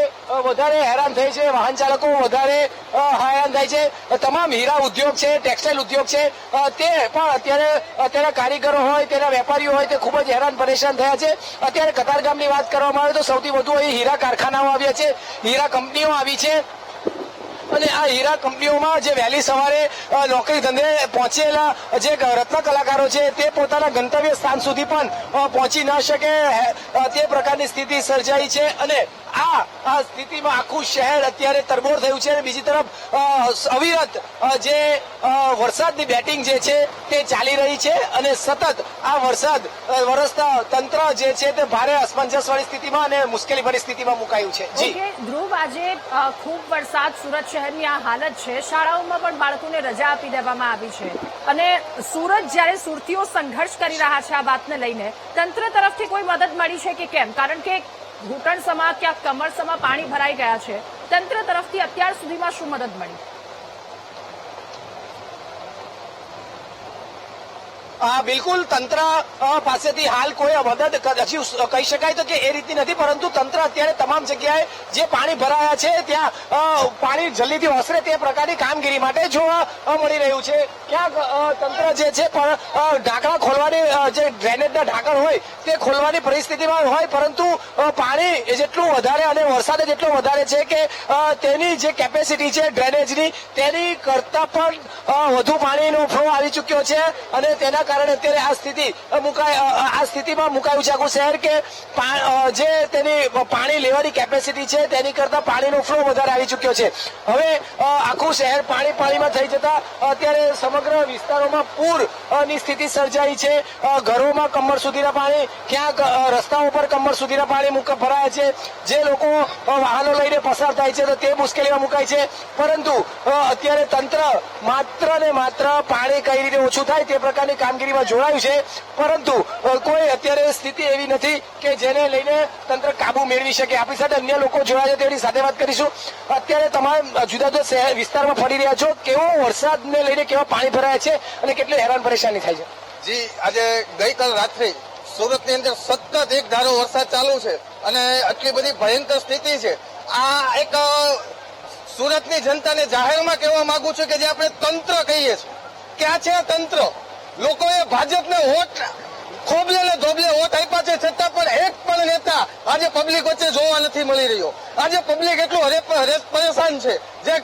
વધારે હેરાન થાય છે, વાહન ચાલકો વધારે હેરાન થાય છે. તમામ હીરા ઉદ્યોગ છે, ટેક્સટાઇલ ઉદ્યોગ છે તે પણ અત્યારે કારીગરો હોય, તેના વેપારીઓ હોય તે ખૂબ જ હેરાન પરેશાન થયા છે. અત્યારે કતારગામની વાત કરવામાં આવે તો સૌથી વધુ અહીં હીરા કારખાનાઓ આવ્યા છે, હીરા કંપનીઓ આવી છે અને આ હીરા કંપનીઓમાં જે વહેલી સવારે નોકરી ધંધે પહોંચેલા જે રત્ન કલાકારો છે તે પોતાના ગંતવ્ય સ્થાન સુધી પણ પહોંચી ન શકે તે પ્રકારની સ્થિતિ સર્જાઈ છે અને આ સ્થિતિમાં આખું શહેર અત્યારે તરબોળ થયું છે. અને બીજી તરફ અવિરત જે વરસાદની બેટિંગ જે છે તે ચાલી રહી છે અને સતત આ વરસાદ વરસતા તંત્ર જે છે તે ભારે અસમંજસવાળી સ્થિતિમાં અને મુશ્કેલી ભરી સ્થિતિમાં મુકાયું છે. જી ધ્રુવ, આજે ખૂબ વરસાદ, સુરત શહેરની આ હાલત છે. શાળાઓમાં પણ બાળકોને રજા આપી દેવામાં આવી છે અને સુરત જ્યારે સુરતીઓ સંઘર્ષ કરી રહ્યા છે આ વાતને લઈને, તંત્ર તરફથી કોઈ મદદ મળી છે કે કેમ? કારણ કે ઘૂંટણસમાં ક્યાંક કમરસમાં પાણી ભરાઈ ગયા છે. તંત્ર તરફથી અત્યાર સુધીમાં શું મદદ મળી? બિલકુલ તંત્ર પાસેથી હાલ કોઈ મદદ હજી કહી શકાય તો કે એ રીતની નથી, પરંતુ તંત્ર અત્યારે તમામ જગ્યાએ જે પાણી ભરાયા છે ત્યાં પાણી જલ્દીથી ઓસરે તે પ્રકારની કામગીરી માટે જોવા મળી રહ્યું છે. ક્યાંક તંત્ર જે છે પણ ઢાંકણા ખોલવાની, જે ડ્રેનેજના ઢાંકણ હોય તે ખોલવાની પરિસ્થિતિમાં હોય, પરંતુ પાણી જેટલું વધારે અને વરસાદ જેટલો વધારે છે કે તેની જે કેપેસિટી છે ડ્રેનેજની તેની કરતા પણ વધુ પાણીનો ફ્લો આવી ચૂક્યો છે અને તેના કારણે અત્યારે આ સ્થિતિમાં મુકાયું છે આખું શહેર કે જે તેની પાણી લેવાની કેપેસિટી છે તેની કરતા પાણીનો ફ્લો વધારે આવી ચૂક્યો છે. હવે આખું શહેર પાણીમાં થઈ જતા અત્યારે સમગ્ર વિસ્તારોમાં પૂરની સ્થિતિ સર્જાઈ છે. ઘરોમાં કમર સુધીના પાણી, ક્યાંક રસ્તાઓ પર કમર સુધીના પાણી ભરાયા છે. જે લોકો વાહનો લઈને પસાર થાય છે તો તે મુશ્કેલીમાં મુકાય છે, પરંતુ અત્યારે તંત્ર માત્ર ને માત્ર પાણી કઈ રીતે ઓછું થાય તે પ્રકારની કામગીરીમાં જોડાયું છે, પરંતુ કોઈ અત્યારે સ્થિતિ એવી નથી કે જેને લઈને તંત્ર કાબુ મેળવી શકે. આપણી સાથે અન્ય લોકો જોડાયા છે, તેની સાથે વાત કરીશું. અત્યારે તમામ જુદા જુદા શહેર વિસ્તારમાં ફરી રહ્યા છો, કેવો વરસાદને લઈને કેવા પાણી ભરાયા છે અને કેટલી હેરાન પરેશાની થાય છે? જી, આજે ગઈકાલ રાત્રે સુરતની અંદર સતત એક ધારો વરસાદ ચાલુ છે અને આટલી બધી ભયંકર સ્થિતિ છે. આ એક સુરતની જનતાને જાહેરમાં કહેવા માંગુ છું કે જે આપણે તંત્ર કહીએ છીએ, ક્યાં છે તંત્ર? લોકોએ ભાજપને વોટ ખોબલે ને ધોબલે વોટ આપ્યા છે, છતાં પણ એક પણ નેતા આજે પબ્લિક વચ્ચે જોવા નથી મળી રહ્યો. આજે પબ્લિક એટલું હરેસ પરેશાન છે. જે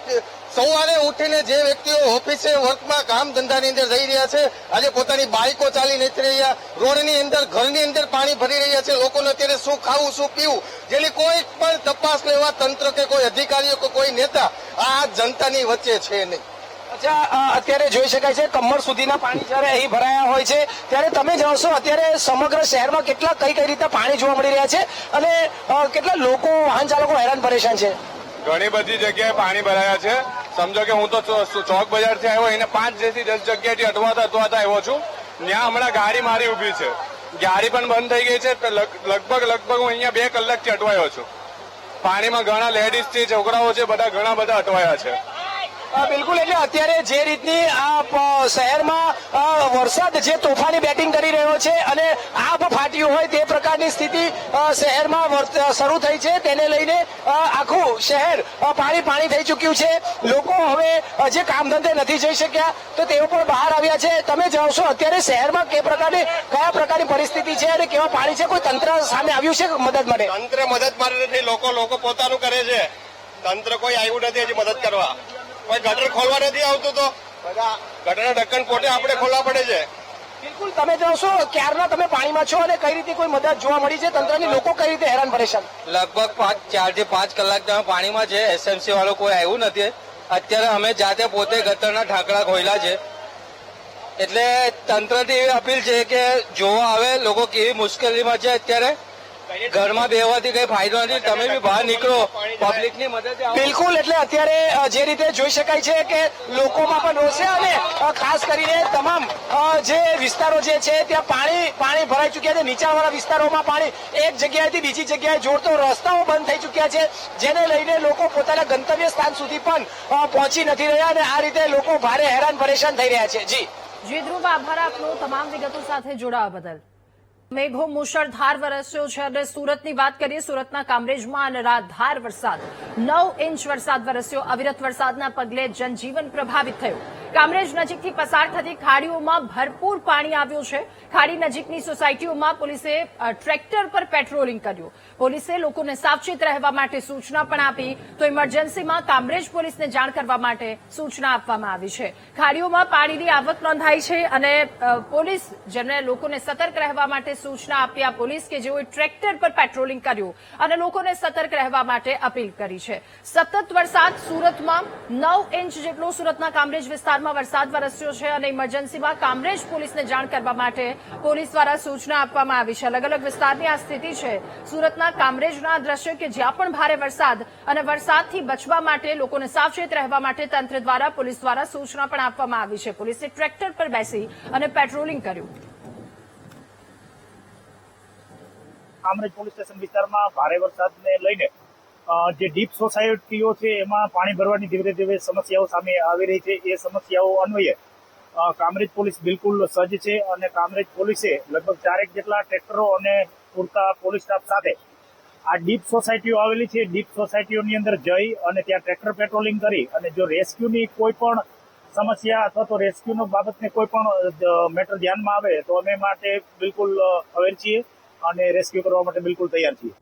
સવારે ઉઠીને જે વ્યક્તિઓ ઓફિસે વર્કમાં કામ ધંધાની અંદર જઈ રહ્યા છે, આજે પોતાની બાઇકો ચાલી નથી રહ્યા, રોડની અંદર ઘરની અંદર પાણી ભરી રહ્યા છે. લોકોને અત્યારે શું ખાવું શું પીવું જેની કોઈ પણ તપાસ લેવા તંત્ર કે કોઈ અધિકારીઓ કે કોઈ નેતા આ જનતાની વચ્ચે છે નહીં. અત્યારે જોઈ શકાય છે કમર સુધીના પાણી જયારે અહીં ભરાયા હોય છે ત્યારે તમે જાણશો અત્યારે સમગ્ર શહેરમાં કેટલા કઈ રીતે પાણી જોવા મળી રહ્યા છે અને કેટલા લોકો, વાહન ચાલકો હેરાન પરેશાન છે? ઘણી બધી જગ્યાએ પાણી ભરાયા છે. સમજો કે હું તો ચોક બજાર થી આવ્યો, એને 5 જેથી 10 જગ્યાથી અટવાતા આવ્યો છું. ત્યાં હમણાં ગાડી મારી ઉભી છે, ગાડી પણ બંધ થઈ ગઈ છે. લગભગ હું અહીંયા 2 કલાકથી અટવાયો છું. પાણીમાં ઘણા લેડીઝ છે, છોકરાઓ છે, બધા ઘણા બધા અટવાયા છે. બિલકુલ, એટલે અત્યારે જે રીતની આ શહેરમાં વરસાદ જે તોફાની બેટિંગ કરી રહ્યો છે અને આભ ફાટ્યું હોય તે પ્રકારની સ્થિતિ શહેરમાં શરૂ થઈ છે, તેને લઈને આખું શહેર પાણી થઈ ચૂક્યું છે. લોકો હવે જે કામ ધંધે નથી જઈ શક્યા તો તેઓ પણ બહાર આવ્યા છે. તમે જાણશો અત્યારે શહેરમાં કયા પ્રકારની પરિસ્થિતિ છે અને કેવા પાણી છે? કોઈ તંત્ર સામે આવ્યું છે મદદ માટે? તંત્ર મદદ માટે નથી, લોકો પોતાનું કરે છે. તંત્ર કોઈ આવ્યું નથી હજી મદદ કરવા. કોઈ ગટર ખોલવા નથી આવતું, તો બધા ગટરના ઢક્કન પોતે આપણે ખોલવા પડે છે. બિલકુલ, તમે જાણશો ક્યારના તમે પાણીમાં છો અને કઈ રીતે કોઈ મદદ જોવા મળી છે તંત્રની? લોકો કઈ રીતે હેરાન પરેશાન? લગભગ 4 થી 5 કલાક તમે પાણીમાં છે. એસએમસી વાળો કોઈ આવ્યું નથી. અત્યારે અમે જાતે પોતે ગટરના ઢાંકણા ખોલ્યા છે. એટલે તંત્રથી એવી અપીલ છે કે જોવા આવે લોકો કેવી મુશ્કેલીમાં છે. અત્યારે ઘરમાં બેહવાથી કઈ ફાયદો નથી. તમે બી બહાર નીકળો, પબ્લિકની મદદ. બિલકુલ, એટલે અત્યારે જે રીતે જોઈ શકાય છે કે લોકોમાં પણ રોષ છે અને ખાસ કરીને તમામ જે વિસ્તારો જે છે ત્યાં પાણી ભરાઈ ચૂક્યા છે. નીચાણવાળા વિસ્તારોમાં પાણી એક જગ્યાએથી બીજી જગ્યાએ જોડતો રસ્તાઓ બંધ થઈ ચૂક્યા છે, જેને લઈને લોકો પોતાના ગંતવ્ય સ્થાન સુધી પણ પહોંચી નથી રહ્યા અને આ રીતે લોકો ભારે હેરાન પરેશાન થઈ રહ્યા છે. જી ધ્રુવ, આભાર આપનો તમામ વિગતો સાથે જોડાવા બદલ. મેઘો મુશળધાર વરસ્યો છે અને સુરતની વાત કરીએ. સુરતના કામરેજમાં અનરાધાર વરસાદ, 9 ઇંચ વરસાદ વરસ્યો. અવિરત વરસાદના પગલે જનજીવન પ્રભાવિત થયું. કામરેજ નજીકથી પસાર થતી ખાડીઓમાં ભરપૂર પાણી આવ્યું છે. ખાડી નજીકની સોસાયટીઓમાં પોલીસે ટ્રેક્ટર પર પેટ્રોલિંગ કર્યું. પોલીસે લોકોને સાવચેત રહેવા માટે સૂચના પણ આપી, તો ઇમરજન્સીમાં કામરેજ પોલીસને જાણ કરવા માટે સૂચના આપવામાં આવી છે. ખાડીઓમાં પાણીની આવક નોંધાઈ છે અને પોલીસ જેમને લોકોને સતર્ક રહેવા માટે સૂચના આપ્યા. પોલીસ કે જેઓએ ટ્રેક્ટર પર પેટ્રોલિંગ કર્યું અને લોકોને સતર્ક રહેવા માટે અપીલ કરી છે. સતત વરસાદ સુરતમાં 9 ઇંચ જેટલો સુરતના કામરેજ વિસ્તારમાં વરસાદ વરસ્યો છે અને ઇમરજન્સીમાં કામરેજ પોલીસને જાણ કરવા માટે પોલીસ દ્વારા સૂચના આપવામાં આવી છે. અલગ અલગ વિસ્તારની આ સ્થિતિ છે. સુરતના કામરેજના દ્રશ્ય કે જ્યાં પણ ભારે વરસાદ અને વરસાદથી બચવા માટે લોકોને સાવચેત રહેવા માટે તંત્ર દ્વારા પોલીસ દ્વારા સૂચના પણ આપવામાં આવી છે. પોલીસે ટ્રેક્ટર પર બેસી અને પેટ્રોલિંગ કર્યું. કામરેજ પોલીસ સ્ટેશન વિસ્તારમાં ભારે વરસાદને લઈને જે ડીપ સોસાયટીઓ છે એમાં પાણી ભરવાની ધીરે ધીરે સમસ્યાઓ સામે આવી રહી છે. એ સમસ્યાઓ અન્વયે કામરેજ પોલીસ બિલકુલ સજ્જ છે અને કામરેજ પોલીસે લગભગ 4 જેટલા ટ્રેક્ટરો અને પૂરતા પોલીસ સ્ટાફ સાથે આ ડીપ સોસાયટીઓ આવેલી છે. ડીપ સોસાયટીઓની અંદર જઈ અને ત્યાં ટ્રેક્ટર પેટ્રોલિંગ કરી અને જો રેસ્ક્યુની કોઈ પણ સમસ્યા અથવા તો રેસ્ક્યુનો બાબતને કોઈ પણ મેટર ધ્યાનમાં આવે તો અમે માટે બિલકુલ અવેર છીએ અને રેસ્ક્યુ કરવા માટે બિલકુલ તૈયાર છીએ.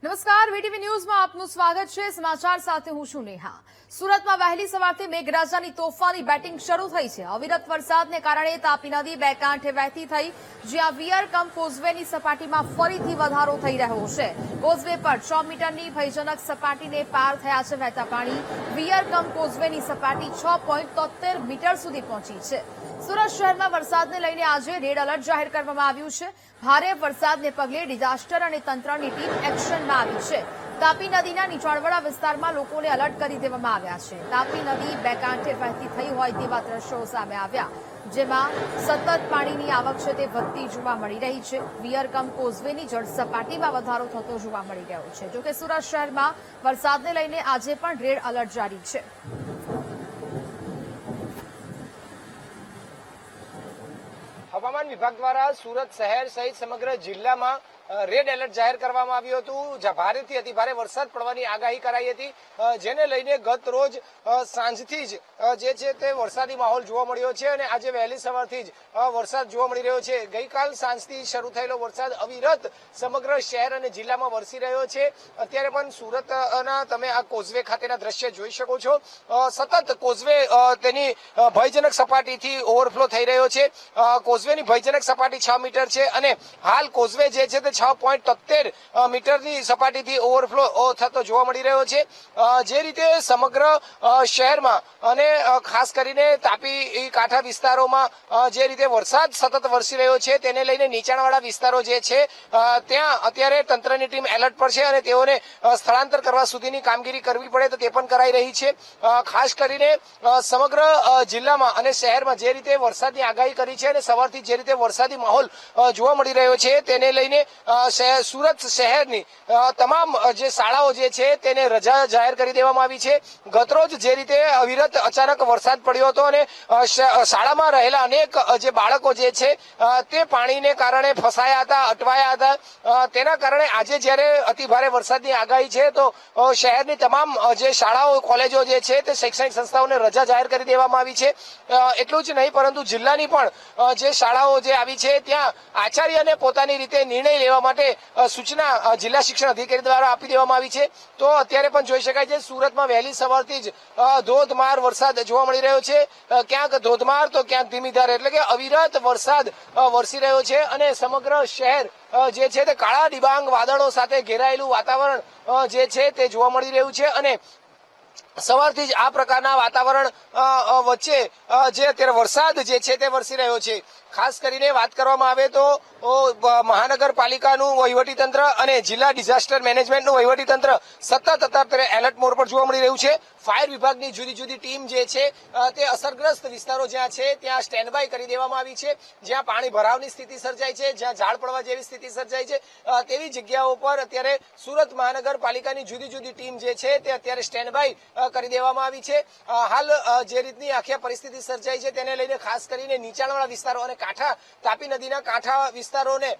નમસ્કાર, વીટીવી ન્યૂઝમાં આપનું સ્વાગત છે. સમાચાર સાથે હું છું નેહા. સુરતમાં વહેલી સવારથી મેઘરાજાની તોફાની બેટિંગ શરૂ થઈ છે. અવિરત વરસાદને કારણે તાપી નદી બે કાંઠે વહેતી થઈ, જ્યાં વિયર કમ કોઝવેની સપાટીમાં ફરીથી વધારો થઈ રહ્યો છે. કોઝવે પર 6 મીટરની ભયજનક સપાટીને પાર થયા છે વહેતા પાણી. વિયર કમ કોઝવેની સપાટી 6.73 મીટર સુધી પહોંચી છે. સુરત શહેરમાં વરસાદને લઈને આજે રેડ એલર્ટ જાહેર કરવામાં આવ્યું છે. ભારે વરસાદને પગલે ડિઝાસ્ટર અને તંત્રની ટીમ એક્શનમાં આવી છે. તાપી નદીના નીચાણવાળા વિસ્તારમાં લોકોને એલર્ટ કરી દેવામાં આવ્યા છે. તાપી નદી બે કાંઠે વહેતી થઈ હોય તેવા દ્રશ્યો સામે આવ્યા, જેમાં સતત પાણીની આવક છે તે વધતી જોવા મળી રહી છે. વિયરકમ કોઝવેની જળ સપાટીમાં વધારો થતો જોવા મળી રહ્યો છે. જોકે સુરત શહેરમાં વરસાદને લઈને આજે પણ રેડ એલર્ટ જારી છે. હવામાન વિભાગ દ્વારા સુરત શહેર સહિત સમગ્ર જિલ્લામાં રેડ એલર્ટ જાહેર કરવામાં આવ્યું હતું. ભારેથી અતિભારે વરસાદ પડવાની આગાહી કરાઈ હતી, જેને લઈને ગત રોજ સાંજથી જ જે છે તે વરસાદી માહોલ જોવા મળ્યો છે અને આજે વહેલી સવારથી જ વરસાદ જોવા મળી રહ્યો છે. ગઈકાલ સાંજથી શરૂ થયેલો વરસાદ અવિરત સમગ્ર શહેર અને જિલ્લામાં વરસી રહ્યો છે. અત્યારે પણ સુરતના તમે આ કોઝવે ખાતેના દ્રશ્ય જોઈ શકો છો. સતત કોઝવે તેની ભયજનક સપાટીથી ઓવરફ્લો થઈ રહ્યો છે. કોઝવેની ભયજનક સપાટી 6 મીટર છે અને હાલ કોઝવે જે છે તે 6.73 મીટરની સપાટીથી ઓવરફ્લો થતો જોવા મળી રહ્યો છે. જે રીતે સમગ્ર શહેરમાં અને ખાસ કરીને તાપી કાંઠા વિસ્તારોમાં જે રીતે વરસાદ સતત વરસી રહ્યો છે તેને લઈને નીચાણવાળા વિસ્તારો જે છે ત્યાં અત્યારે તંત્રની ટીમ એલર્ટ પર છે અને તેઓને સ્થળાંતર કરવા સુધીની કામગીરી કરવી પડે તો તે પણ કરાઈ રહી છે. ખાસ કરીને સમગ્ર જિલ્લામાં અને શહેરમાં જે રીતે વરસાદની આગાહી કરી છે અને સવારથી જે રીતે વરસાદી માહોલ જોવા મળી રહ્યો છે તેને લઈને સુરત શહેરની તમામ જે શાળાઓ જે છે તેને રજા જાહેર કરી દેવામાં આવી છે. ગતરોજ જે રીતે અવિરત અચાનક વરસાદ પડ્યો હતો અને શાળામાં રહેલા અનેક જે બાળકો જે છે તે પાણીને કારણે ફસાયા હતા, અટવાયા હતા. તેના કારણે આજે જયારે અતિભારે વરસાદની આગાહી છે તો શહેરની તમામ જે શાળાઓ કોલેજો જે છે તે શૈક્ષણિક સંસ્થાઓને રજા જાહેર કરી દેવામાં આવી છે. એટલું જ નહીં પરંતુ જિલ્લાની પણ જે શાળાઓ જે આવી છે ત્યાં આચાર્યને પોતાની રીતે નિર્ણય લેવા માટે સૂચના જિલ્લા શિક્ષણ અધિકારી દ્વારા આપી દેવામાં આવી છે. તો અત્યારે પણ જોઈ શકાય છે સુરતમાં વહેલી સવારથી જ ધોધમાર વરસાદ જોવા મળી રહ્યો છે. ક્યાંક ધોધમાર તો ક્યાંક ધીમી ધારે એટલે કે અવિરત વરસાદ વરસી રહ્યો છે અને સમગ્ર શહેર જે છે તે કાળા ડિબાંગ વાદળો સાથે ઘેરાયેલું વાતાવરણ જે છે તે જોવા મળી રહ્યું છે. અને સવારથી જ આ પ્રકારના વાતાવરણ વચ્ચે જે અત્યારે વરસાદ જે છે તે વરસી રહ્યો છે. ખાસ કરીને વાત કરવામાં આવે તો મહાનગરપાલિકાનું વહીવટીતંત્ર અને જિલ્લા ડિઝાસ્ટર મેનેજમેન્ટનું વહીવટીતંત્ર સતત અત્યારે એલર્ટ મોડ પર જોવા મળી રહ્યું છે. ફાયર વિભાગની જુદી જુદી ટીમ જે છે તે અસરગ્રસ્ત વિસ્તારો જ્યાં છે ત્યાં સ્ટેન્ડ બાય કરી દેવામાં આવી છે. જ્યાં પાણી ભરાવની સ્થિતિ સર્જાય છે, જ્યાં ઝાડ પડવા જેવી સ્થિતિ સર્જાય છે તેવી જગ્યાઓ પર અત્યારે સુરત મહાનગરપાલિકાની જુદી જુદી ટીમ જે છે તે અત્યારે સ્ટેન્ડ બાય કરી દેવામાં આવી છે. હાલ જે રીતની આખી પરિસ્થિતિ સર્જાઈ છે તેને લઈને ખાસ કરીને નીચાણવાળા વિસ્તારો અને કાંઠા તાપી નદીના કાંઠા વિસ્તારોને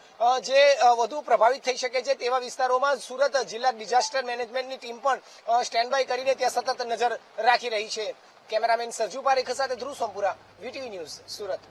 જે વધુ પ્રભાવિત થઈ શકે છે તેવા વિસ્તારોમાં સુરત જિલ્લા ડિઝાસ્ટર મેનેજમેન્ટની ટીમ પણ સ્ટેન્ડ બાય કરીને ત્યાં સતત નજર રાખી રહી છે. કેમેરામેન સરજુ પારેખ સાથે ધ્રુવ સોમપુરા, વીટીવી ન્યૂઝ, સુરત.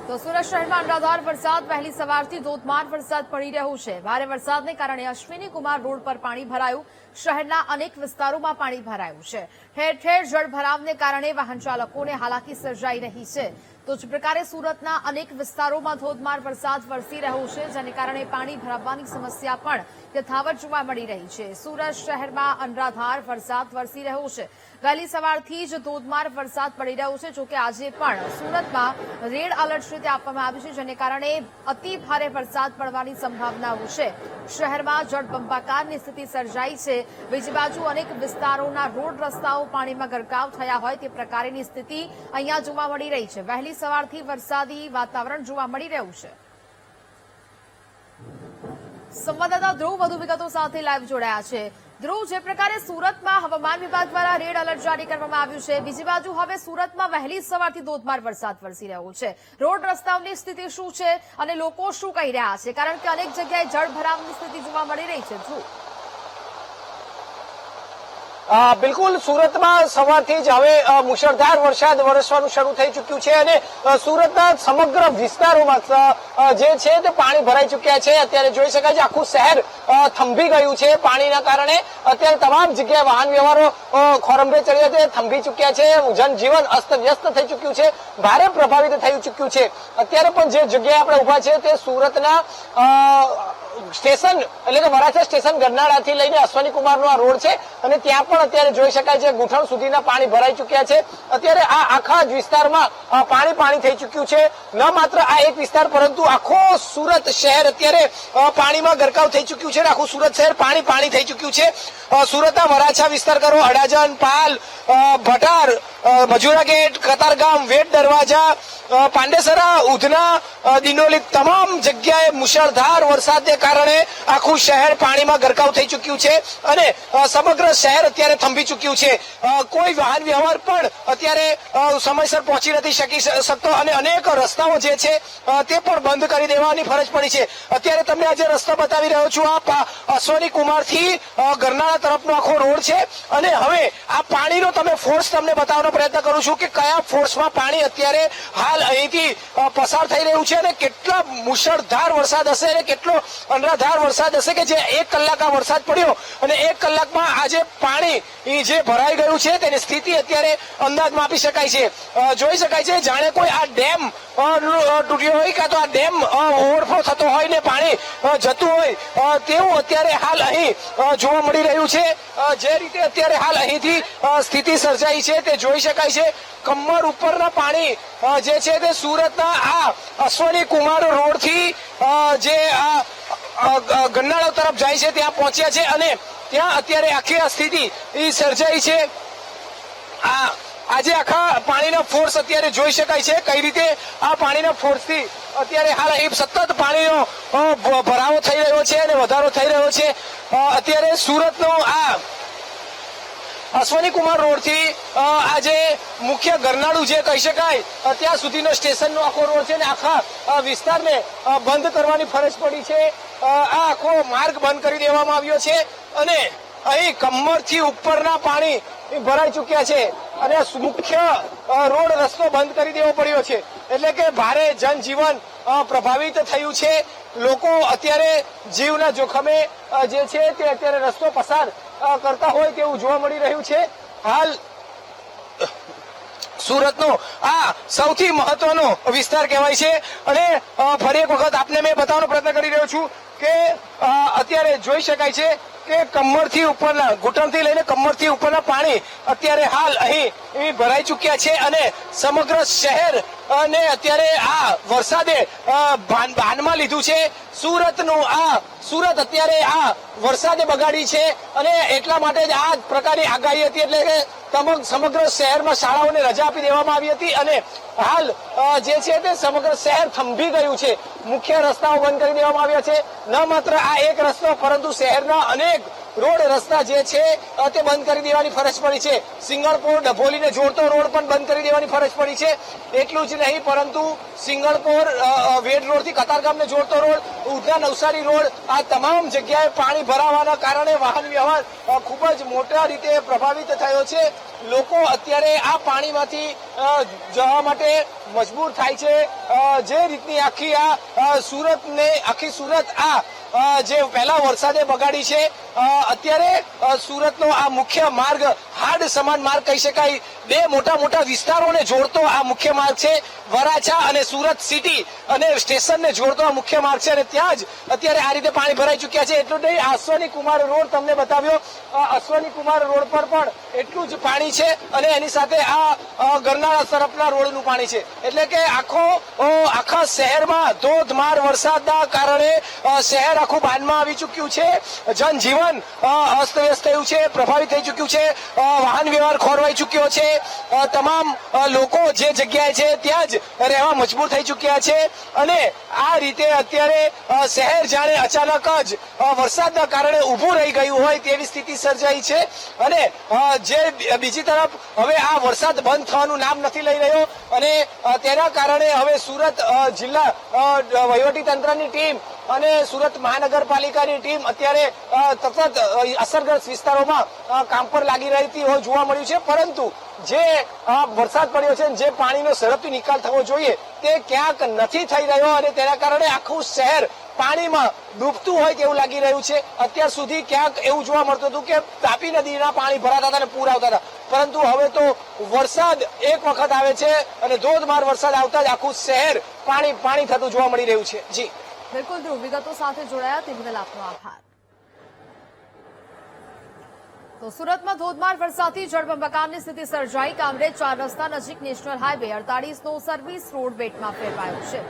તો સુરત શહેરમાં અનરાધાર વરસાદ. વહેલી સવારથી ધોધમાર વરસાદ પડી રહ્યો છે. ભારે વરસાદને કારણે અશ્વિની કુમાર રોડ પર પાણી ભરાયું. શહેરના અનેક વિસ્તારોમાં પાણી ભરાયું છે. ઠેર ઠેર જળભરાવને કારણે વાહન ચાલકોને હાલાકી સર્જાઈ રહી છે. તો જ પ્રકારે સુરતના અનેક વિસ્તારોમાં ધોધમાર વરસાદ વરસી રહ્યો છે, જેને કારણે પાણી ભરાવાની સમસ્યા પણ યથાવત જોવા મળી રહી છે. સુરત શહેરમાં અનરાધાર વરસાદ વરસી રહ્યો છે. વહેલી સવારથી જ ધોધમાર વરસાદ પડી રહ્યો છે. જોકે આજે પણ સુરતમાં રેડ એલર્ટ રીતે આપવામાં આવ્યું છે, જેને કારણે અતિ ભારે વરસાદ પડવાની સંભાવનાઓ છે. શહેરમાં જળબંબાકારની સ્થિતિ સર્જાઈ છે. બીજી બાજુ અનેક વિસ્તારોના રોડ રસ્તાઓ પાણીમાં ગરકાવ થયા હોય તે પ્રકારની સ્થિતિ અહીંયા જોવા મળી રહી છે. વહેલી સવારથી વરસાદી વાતાવરણ જોવા મળી રહ્યું છે. સંવાદદાતા ધ્રુવ વધુ વિગતો સાથે લાઈવ જોડાયા છે. ધ્રુવ, જે પ્રકારે સુરતમાં હવામાન વિભાગ દ્વારા રેડ એલર્ટ જારી કરવામાં આવ્યું છે, બીજી બાજુ હવે સુરતમાં વહેલી સવારથી ધોધમાર વરસાદ વરસી રહ્યો છે. રોડ રસ્તાઓની સ્થિતિ શું છે અને લોકો શું કહી રહ્યા છે? કારણ કે અનેક જગ્યાએ જળભરાવની સ્થિતિ જોવા મળી રહી છે. ધ્રુવ, બિલકુલ સુરતમાં સવારથી જ હવે મુશળધાર વરસાદ વરસવાનું શરૂ થઈ ચુક્યું છે અને સુરતના સમગ્ર વિસ્તારોમાં જે છે તે પાણી ભરાઈ ચુક્યા છે. અત્યારે જોઈ શકાય છે આખું શહેર થંભી ગયું છે પાણીના કારણે. અત્યારે તમામ જગ્યાએ વાહન વ્યવહારો ખોરંભે ચડ્યા છે, થંભી ચુક્યા છે. જનજીવન અસ્તવ્યસ્ત થઈ ચુક્યું છે, ભારે પ્રભાવિત થઈ ચુક્યું છે. અત્યારે પણ જે જગ્યાએ આપણે ઉભા છે તે સુરતના સ્ટેશન એટલે કે વરાછા સ્ટેશન ગરનાળાથી લઈને અશ્વની કુમારનો આ રોડ છે અને ત્યાં પણ અત્યારે જોઈ શકાય છે ઘૂંટણ સુધીના પાણી ભરાઈ ચુક્યા છે. અત્યારે આ આખા જ વિસ્તારમાં પાણી થઈ ચુક્યું છે. ન માત્ર આ એક વિસ્તાર પરંતુ આખો સુરત શહેર અત્યારે પાણીમાં ગરકાવ થઈ ચુક્યું છે. આખું સુરત શહેર પાણી થઈ ચુક્યું છે. સુરતના વરાછા વિસ્તાર કરો, અડાજણ, પાલ, ભટાર, મજુરા ગેટ, કતારગામ, વેટ દરવાજા, પાંડેસરા, ઉધના, દિનોલી તમામ જગ્યાએ મુશળધાર વરસાદને કારણે આખું શહેર પાણીમાં ગરકાવ થઈ ચુક્યું છે અને સમગ્ર શહેર અત્યારે થંભી ચુક્યું છે. કોઈ વાહન વ્યવહાર પણ અત્યારે સમયસર પહોંચી નથી શકતો અને અનેક રસ્તાઓ જે છે તે પણ બંધ કરી દેવાની ફરજ પડી છે. અત્યારે તમને આજે રસ્તો બતાવી રહ્યો છું. આ અશ્વની કુમારથી ગરનાળા તરફનો આખો રોડ છે અને હવે આ પાણીનો તમે ફોર્સ તમને બતાવવાનો પ્રયત્ન કરું છું કે કયા ફોર્સમાં પાણી અત્યારે હાલ અહીંથી પસાર થઈ રહ્યું છે અને કેટલા મુશળધાર વરસાદ હશે અને કેટલો અનરાધાર વરસાદ હશે કે જે 1 કલાક આ વરસાદ પડ્યો અને 1 કલાકમાં આજે પાણી જે ભરાઈ ગયું છે તેની સ્થિતિ અત્યારે અંદાજમાં આપી શકાય છે. જોઈ શકાય છે જાણે કોઈ આ ડેમ તૂટ્યો હોય કાં તો આ ડેમ ઓવરફ્લો થતો હોય ને પાણી જતું હોય તેવું અત્યારે હાલ અહીં જોવા મળી રહ્યું છે. જે રીતે અત્યારે હાલ અહીંથી સ્થિતિ સર્જાઈ છે તે જોઈ શકાય છે. કમર ઉપરના પાણી જે છે તે સુરતના આ અશ્વની કુમાર રોડથી જે ગરનાળા તરફ જાય છે ત્યાં પહોંચ્યા છે અને ત્યાં અત્યારે આખી સ્થિતિ સર્જાઈ છે. આ આજે આખા પાણીના ફોર્સ અત્યારે જોઈ શકાય છે કઈ રીતે આ પાણીના ફોર્સથી અત્યારે હાલ અહીં સતત પાણીનો ભરાવો થઈ રહ્યો છે અને વધારો થઈ રહ્યો છે. અત્યારે સુરતનો આ અશ્વની કુમાર રોડ થી આજે મુખ્ય ગરનાળું જે કહી શકાય ત્યાં સુધીનો સ્ટેશનનો આખો રોડ છે ને આખા વિસ્તારને બંધ કરવાની ફરજ પડી છે. આ આખો માર્ગ બંધ કરી દેવામાં આવ્યો છે અને અહીં કમરથી ઉપરના પાણી ભરાઈ ચુક્યા છે અને મુખ્ય રોડ રસ્તો બંધ કરી દેવો પડ્યો છે. એટલે કે ભારે જનજીવન પ્રભાવિત થયું છે. લોકો અત્યારે જીવના જોખમે જે છે તે અત્યારે રસ્તો પસાર કરતા હોય તેવું જોવા મળી રહ્યું છે. હાલ સુરતનો આ સૌથી મહત્વનો વિસ્તાર કહેવાય છે અને ફરી એક વખત આપને મેં બતાવવાનો પ્રયત્ન કરી રહ્યો છું કે અત્યારે જોઈ શકાય છે કે કમરથી ઉપરના ઘૂંટણથી લઈને કમરથી ઉપરના પાણી અત્યારે હાલ અહીં ભરાઈ ચુક્યા છે અને સમગ્ર શહેર અને અત્યારે આ વરસાદે ભાનમાં લીધું છે. સુરત અત્યારે આ વરસાદે બગાડી છે અને એટલા માટે જ આ પ્રકારની આગાહી હતી. એટલે કે સમગ્ર શહેરમાં શાળાઓને રજા આપી દેવામાં આવી હતી અને હાલ જે છે તે સમગ્ર શહેર થંભી ગયું છે. મુખ્ય રસ્તાઓ બંધ કરી દેવામાં આવ્યા છે. ન માત્ર આ એક રસ્તો પરંતુ શહેરના અનેક રોડ રસ્તા જે છે તે બંધ કરી દેવાની ફરજ પડી છે. સિંગણપોર ડભોલીને જોડતો રોડ પણ બંધ કરી દેવાની ફરજ પડી છે. એટલું જ નહીં પરંતુ સિંગણપોર વેડ રોડથી કતારગામને જોડતો રોડ, ઉધના નવસારી રોડ, આ તમામ જગ્યાએ પાણી ભરાવાના કારણે વાહન વ્યવહાર ખૂબ જ મોટા રીતે પ્રભાવિત થયો છે. લોકો અત્યારે આ પાણીમાંથી જવા માટે મજબૂર થાય છે. જે રીતની આખી સુરત જે પહેલા વરસાદે બગાડી છે અત્યારે સુરતનો આ મુખ્ય માર્ગ હાડ સમાન માર્ગ કહી શકાય. બે મોટા વિસ્તારોને જોડતો આ મુખ્ય માર્ગ છે. વરાછા અને સુરત સિટી અને સ્ટેશનને જોડતો આ મુખ્ય માર્ગ છે અને ત્યાં જ અત્યારે આ રીતે પાણી ભરાઈ ચુક્યા છે. એટલું નહીં, અશ્વની કુમાર રોડ તમને બતાવ્યો, અશ્વની કુમાર રોડ પર પણ એટલું જ પાણી છે અને એની સાથે આ ગરનાળા તરફના રોડનું પાણી છે. એટલે કે આખા શહેરમાં ધોધમાર વરસાદના કારણે શહેર આખું બાનમાં આવી ચુક્યું છે. જનજીવન અસ્તવ્યસ્ત થયું છે, પ્રભાવિત થઈ ચુક્યું છે. વાહન વ્યવહાર ખોરવાઈ ચુક્યો છે. તમામ લોકો જે જગ્યાએ છે ત્યાં જ રહેવા મજબૂર થઈ ચુક્યા છે અને આ રીતે અત્યારે શહેર જાણે અચાનક જ વરસાદના કારણે ઊભું રહી ગયું હોય તેવી સ્થિતિ સર્જાઈ છે. અને જે બીજી તરફ હવે આ વરસાદ બંધ થવાનું નામ નથી લઈ રહ્યો અને તેના કારણે હવે સુરત જિલ્લા વહીવટી તંત્રની ટીમ અને સુરત મહાનગરપાલિકાની ટીમ અત્યારે સતત અસરગ્રસ્ત વિસ્તારોમાં કામ પર લાગી રહી હોય જોવા મળ્યું છે. પરંતુ જે વરસાદ પડ્યો છે જે પાણીનો ઝડપથી નિકાલ થવો જોઈએ તે ક્યાંક નથી થઈ રહ્યો અને તેના કારણે આખું શહેર પાણીમાં ડૂબતું હોય તેવું લાગી રહ્યું છે. અત્યાર સુધી ક્યાંક એવું જોવા મળતું હતું કે તાપી નદીના પાણી ભરાતા હતા અને પૂર આવતા હતા, પરંતુ હવે તો વરસાદ એક વખત આવે છે અને ધોધમાર વરસાદ આવતા જ આખું શહેર પાણી થતું જોવા મળી રહ્યું છે. જી બિલકુલ ધ્રુવ, વિગતો સાથે જોડાયા તે બદલ આપનો આભાર. તો સુરતમાં ધોધમાર વરસાદથી જળબંબાકારની સ્થિતિ સર્જાઈ. કામરેજ 4 રસ્તા નજીક નેશનલ હાઈવે 48 નો સર્વિસ રોડ બેટમાં ફેરવાયો છે.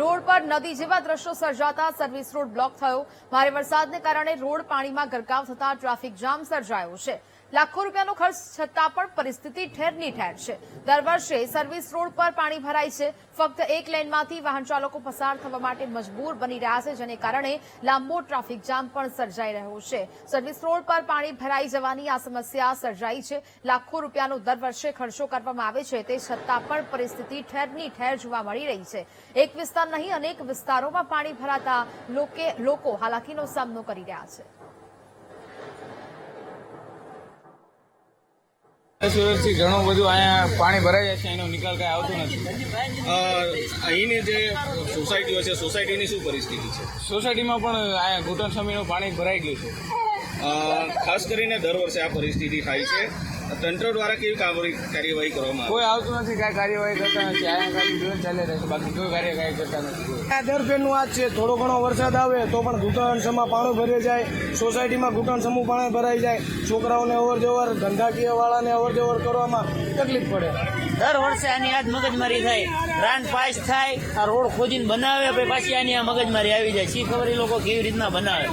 રોડ પર નદી જેવા દ્રશ્યો સર્જાતા સર્વિસ રોડ બ્લોક થયો. ભારે વરસાદને કારણે રોડ પાણીમાં ગરકાવ થતા ટ્રાફિક જામ સર્જાયો છે. લાખો રૂપિયાનો ખર્ચ છતાં પણ પરિસ્થિતિ ઠેરની ઠેર છે. દર વર્ષે સર્વિસ રોડ પર પાણી ભરાય છે. ફક્ત એક લેનમાંથી વાહન ચાલકો પસાર થવા માટે મજબૂર બની રહ્યા છે, જેને કારણે લાંબો ટ્રાફિક જામ પણ સર્જાઈ રહ્યો છે. સર્વિસ રોડ પર પાણી ભરાઈ જવાની આ સમસ્યા સર્જાઈ છે. લાખો રૂપિયાનો દર વર્ષે ખર્ચો કરવામાં આવે છે, તે છતાં પણ પરિસ્થિતિ ઠેરની ઠેર જોવા મળી રહી છે. એક વિસ્તાર નહીં, અનેક વિસ્તારોમાં પાણી ભરાતા લોકો હાલાકીનો સામનો કરી રહ્યા છે. વર્ષથી ઘણું બધું અહીંયા પાણી ભરાઈ જાય છે, એનો નિકાલ કઈ આવતો નથી. અહીંની જે સોસાયટીઓ છે, સોસાયટીની શું પરિસ્થિતિ છે? સોસાયટીમાં પણ અહીંયા ઘૂંટણ સમીનું પાણી ભરાઈ ગયું છે. ખાસ કરીને દર વર્ષે આ પરિસ્થિતિ થાય છે. તંત્ર દ્વારા કેવી કાર્યવાહી કરવામાં કોઈ આવતું નથી, કાંઈ કાર્યવાહી કરતા નથી. અહીંયા ખાલી જીવન ચાલે રહે છે, બાકી કોઈ કાર્યવાહી કરતા નથી. આ દર ફેરનું આ જ છે. થોડો ઘણો વરસાદ આવે તો પણ ઘૂંટણસમાં પાણી ભરાઈ જાય, સોસાયટીમાં ઘૂંટણસમું પાણી ભરાઈ જાય, છોકરાઓને અવરજવર, ધંધાકીય વાળાને અવરજવર કરવામાં તકલીફ પડે. દર વર્ષે આની આજ મગજમારી થાય, રાન પાસ થાય, આ રોડ ખોદીને બનાવે, પછી પાછી આની આ મગજમારી આવી જાય. શી ખબર એ લોકો કેવી રીતના બનાવે.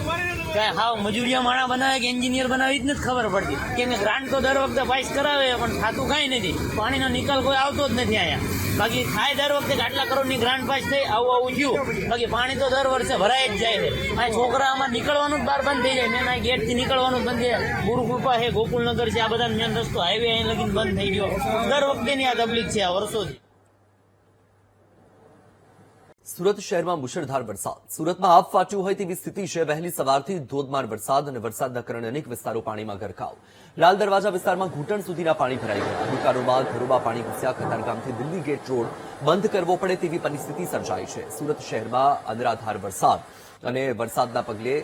હાવ મજૂરિયા માણા બનાવે કે એન્જિનિયર બનાવે જ નથી ખબર પડતી. કેમ કે ગ્રાન્ટ તો દર વખતે પાસ કરાવે પણ થતું કઈ નથી. પાણીનો નિકાલ કોઈ આવતો જ નથી અહીંયા. બાકી થાય દર વખતે આટલા કરોડની ગ્રાન્ટ પાસ થઈ આવું થયું. બાકી પાણી તો દર વર્ષે ભરાય જ જાય છે. આ છોકરા આમાં નીકળવાનું જ બહાર બંધ થઈ જાય. મેં ગેટ થી નીકળવાનું જ બંધ થઈ જાય. ગુરુકૃપા છે, ગોકુલનગર છે, આ બધા મેન રસ્તો હાઈવે અહીં લગીને બંધ થઈ ગયો. દર વખતેની આ તકલીફ છે આ વર્ષોથી. સુરત શહેરમાં મુશળધાર વરસાદ. સુરતમાં આબ ફાટ્યું હોય તેવી સ્થિતિ છે. વહેલી સવારથી ધોધમાર વરસાદ અને વરસાદના કારણે અનેક વિસ્તારો પાણીમાં ગરકાવ. લાલ દરવાજા વિસ્તારમાં ઘૂંટણ સુધીના પાણી ભરાઈ ગયા. દુકાનોમાં ઘરોમાં પાણી ઘૂસ્યા. કતારગામથી દિલ્હી ગેટ રોડ બંધ કરવો પડે તેવી પરિસ્થિતિ સર્જાઈ છે. સુરત શહેરમાં અનરાધાર વરસાદ અને વરસાદના પગલે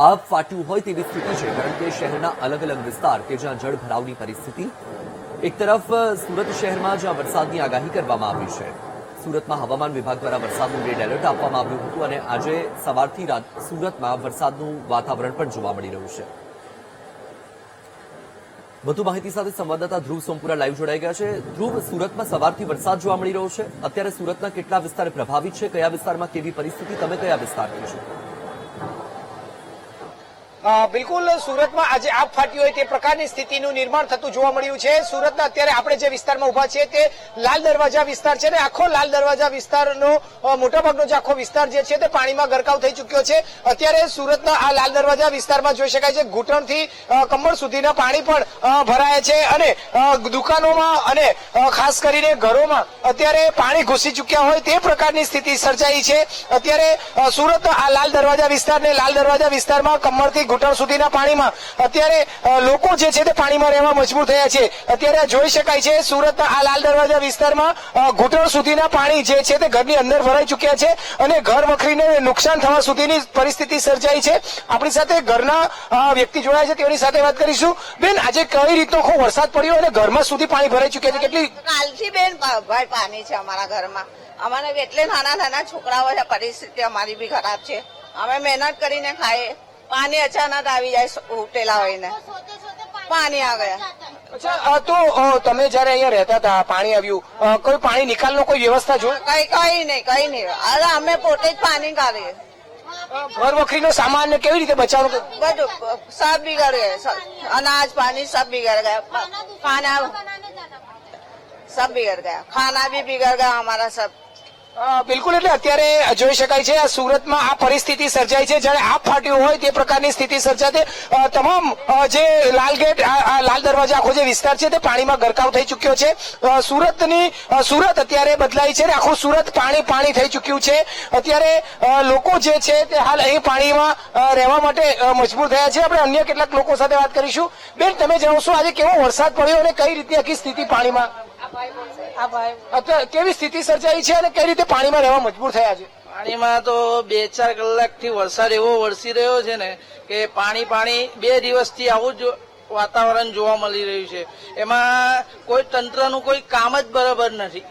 આબ ફાટ્યું હોય તેવી સ્થિતિ છે. કારણ કે શહેરના અલગ અલગ વિસ્તાર કે જ્યાં જળ ભરાવની પરિસ્થિતિ. એક તરફ સુરત શહેરમાં જ્યાં વરસાદની આગાહી કરવામાં આવી છે. સુરતમાં હવામાન વિભાગ દ્વારા વરસાદનું રેડ એલર્ટ આપવામાં આવ્યું હતું અને આજે સવારથી સુરતમાં વરસાદનું વાતાવરણ પણ જોવા મળી રહ્યું છે. વધુ માહિતી સાથે સંવાદદાતા ધ્રુવ સોમપુરા લાઈવ જોડાઈ ગયા છે. ધ્રુવ, સુરતમાં સવારથી વરસાદ જોવા મળી રહ્યો છે. અત્યારે સુરતના કેટલા વિસ્તાર પ્રભાવિત છે? કયા વિસ્તારમાં કેવી પરિસ્થિતિ? તમે કયા વિસ્તારથી છો? બિલકુલ સુરતમાં આજે આબ ફાટી હોય તે પ્રકારની સ્થિતિનું નિર્માણ થતું જોવા મળ્યું છે. સુરતના અત્યારે આપણે જે વિસ્તારમાં ઉભા છીએ તે લાલ દરવાજા વિસ્તાર છે ને આખો લાલ દરવાજા વિસ્તારનો મોટાભાગનો જે આખો વિસ્તાર જે છે તે પાણીમાં ગરકાવ થઈ ચુક્યો છે. અત્યારે સુરતના આ લાલ દરવાજા વિસ્તારમાં જોઈ શકાય છે ઘૂંટણથી કમર સુધીના પાણી પણ ભરાયા છે અને દુકાનોમાં અને ખાસ કરીને ઘરોમાં અત્યારે પાણી ઘૂસી ચુક્યા હોય તે પ્રકારની સ્થિતિ સર્જાઈ છે. અત્યારે સુરતના આ લાલ દરવાજા વિસ્તારને લાલ દરવાજા વિસ્તારમાં કમરથી ઘૂંટણ સુધીના પાણીમાં અત્યારે લોકો જે છે તે પાણીમાં રહેવા મજબૂર થયા છે. અત્યારે જોઈ શકાય છે સુરતના આ લાલ દરવાજા વિસ્તારમાં ઘૂંટણ સુધીના પાણી જે છે તે ઘરની અંદર ભરાઈ ચુક્યા છે અને ઘર વખરીને નુકસાન થવા સુધીની પરિસ્થિતિ સર્જાઈ છે. આપણી સાથે ઘરના વ્યક્તિ જોડાય છે તેની સાથે વાત કરીશું. બેન, આજે કઈ રીતનો ખૂબ વરસાદ પડ્યો અને ઘરમાં સુધી પાણી ભરાઈ ચુક્યા છે? કેટલી કાલથી બેન ભાઈ પાણી છે અમારા ઘરમાં. અમારે એટલે નાના છોકરાઓ છે. પરિસ્થિતિ અમારી બી ખરાબ છે. અમે મહેનત કરીને ખાઈએ. પાણી અચાનક આવી જાય ઉઠેલા હોય ને પાણી આ ગયા. અચ્છા, તો તમે જયારે અહીંયા રહેતા હતા પાણી આવ્યું, કોઈ પાણી નિકાલનો કોઈ વ્યવસ્થા જો? કઈ નહીં. અરે અમે પોતે જ પાણી કાઢીએ. ઘર વખરીનો સામાન ને કેવી રીતે બચાવવાનું? બધું સબ બિગડ ગયે. અનાજ પાણી સબ બિગડ ગયા. ખાના સબ બિગડ ગયા. ખાના બી બિગડ ગયા અમારા સબ. બિલકુલ, એટલે અત્યારે જોઈ શકાય છે આ સુરતમાં આ પરિસ્થિતિ સર્જાઈ છે. જ્યારે આપ ફાટ્યું હોય તે પ્રકારની સ્થિતિ સર્જાતે તમામ જે લાલ ગેટ લાલ દરવાજા આખો જે વિસ્તાર છે તે પાણીમાં ગરકાવ થઈ ચુક્યો છે. સુરત અત્યારે બદલાઈ છે અને આખું સુરત પાણી થઈ ચુક્યું છે. અત્યારે લોકો જે છે તે હાલ અહીં પાણીમાં રહેવા માટે મજબૂર થયા છે. આપણે અન્ય કેટલાક લોકો સાથે વાત કરીશું. બેન, તમે જણાવશો આજે કેવો વરસાદ પડ્યો અને કઈ રીતની આખી સ્થિતિ પાણીમાં? કેવી સ્થિતિ સર્જાઈ છે અને કઈ રીતે પાણીમાં રહેવા મજબૂર થયા છે? પાણીમાં તો 2-4 કલાકથી વરસાદ એવો વરસી રહ્યો છે ને કે પાણી 2 દિવસથી આવું જ વાતાવરણ જોવા મળી રહ્યું છે. એમાં કોઈ તંત્રનું કોઈ કામ જ બરાબર નથી.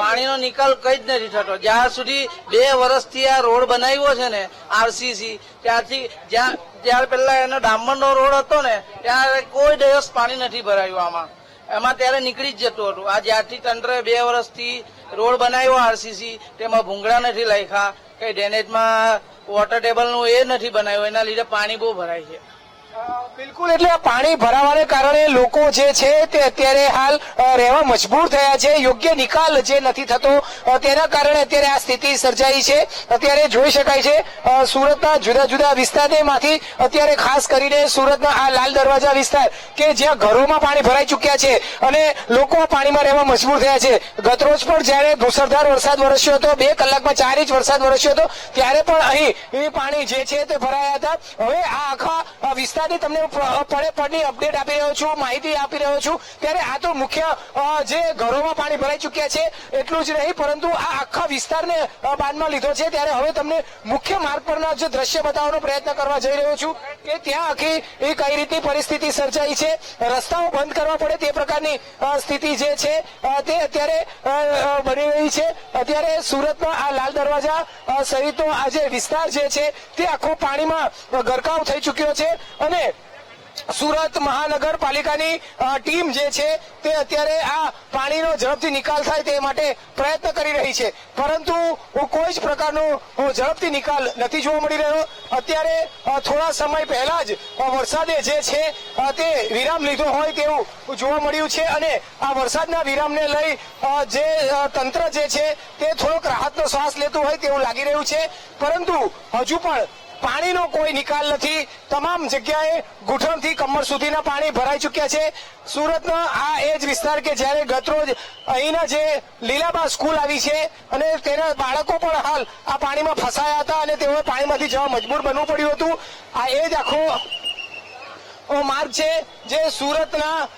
પાણીનો નિકાલ કઈ જ નથી થતો. જ્યાં સુધી 2 વર્ષથી આ રોડ બનાવ્યો છે ને આરસીસી ત્યારથી ત્યાર પહેલા એનો ડામરનો રોડ હતો ને ત્યારે કોઈ દિવસ પાણી નથી ભરાયું એમાં ત્યારે નીકળી જ જતું હતું. આ જ્યારથી તંત્રએ 2 વર્ષથી રોડ બનાવ્યો આરસીસી તેમાં ભૂંગળા નથી લખ્યા, કઈ ડ્રેનેજમાં વોટર ટેબલનું એ નથી બનાવ્યું, એના લીધે પાણી બહુ ભરાય છે. બિલકુલ, એટલે આ પાણી ભરાવાને કારણે લોકો જે છે તે અત્યારે હાલ રહેવા મજબૂર થયા છે. યોગ્ય નિકાલ જે નથી થતો તેના કારણે અત્યારે આ સ્થિતિ સર્જાઈ છે. અત્યારે જોઈ શકાય છે સુરતના જુદા જુદા વિસ્તારમાંથી અત્યારે ખાસ કરીને સુરતના આ લાલ દરવાજા વિસ્તાર કે જ્યાં ઘરોમાં પાણી ભરાઈ ચુક્યા છે અને લોકો પાણીમાં રહેવા મજબૂર થયા છે. ગતરોજ પણ જયારે મુશળધાર વરસાદ વરસ્યો હતો, 2 કલાકમાં 4 ઇંચ વરસાદ વરસ્યો હતો, ત્યારે પણ અહીં પાણી જે છે તે ભરાયા હતા. હવે આ આખા વિસ્તાર તમને પડે અપડેટ આપી રહ્યો છું, માહિતી આપી રહ્યો છું. ત્યારે આ તો મુખ્ય જે ઘરોમાં પાણી ભરાઈ ચુક્યા છે એટલું જ નહીં, પરંતુ આ આખા વિસ્તારને બાદમાં લીધો છે. ત્યારે હવે તમને મુખ્ય માર્ગ પરના જે દ્રશ્ય બતાવવાનો પ્રયત્ન કરવા જઈ રહ્યો છું કે ત્યાં આખી કઈ રીતની પરિસ્થિતિ સર્જાઈ છે. રસ્તાઓ બંધ કરવા પડે તે પ્રકારની સ્થિતિ જે છે તે અત્યારે બની રહી છે. અત્યારે સુરતમાં આ લાલ દરવાજા સહિતનો આ જે વિસ્તાર જે છે તે આખો પાણીમાં ગરકાવ થઈ ચુક્યો છે અને સુરત મહાનગરપાલિકાની ટીમ જે છે તે અત્યારે આ પાણીનો ઝડપથી નિકાલ થાય તે માટે પ્રયત્ન કરી રહી છે, પરંતુ કોઈ જ પ્રકારનો ઝડપથી નિકાલ નથી જોવા મળી રહ્યો. અત્યારે થોડા સમય પહેલા જ વરસાદે જે છે તે વિરામ લીધો હોય તેવું જોવા મળ્યું છે અને આ વરસાદના વિરામને લઈ જે તંત્ર જે છે તે થોડોક રાહતનો શ્વાસ લેતું હોય તેવું લાગી રહ્યું છે, પરંતુ હજુ પણ પાણીનો કોઈ નિકાલ નથી. તમામ જગ્યાએ ઘૂંટણથી કમર સુધીના પાણી ભરાઈ ચૂક્યા છે. સુરતનો આ એ જ વિસ્તાર કે જ્યારે ગતરોજ અહીંના જે લીલાબા સ્કૂલ આવી છે અને તેના બાળકો પણ હાલ આ પાણીમાં ફસાયા હતા અને તેઓએ પાણીમાંથી જવા મજબૂર બનવું પડ્યું હતું. આ એ જ આખો માર્ગ છે જે સુરતના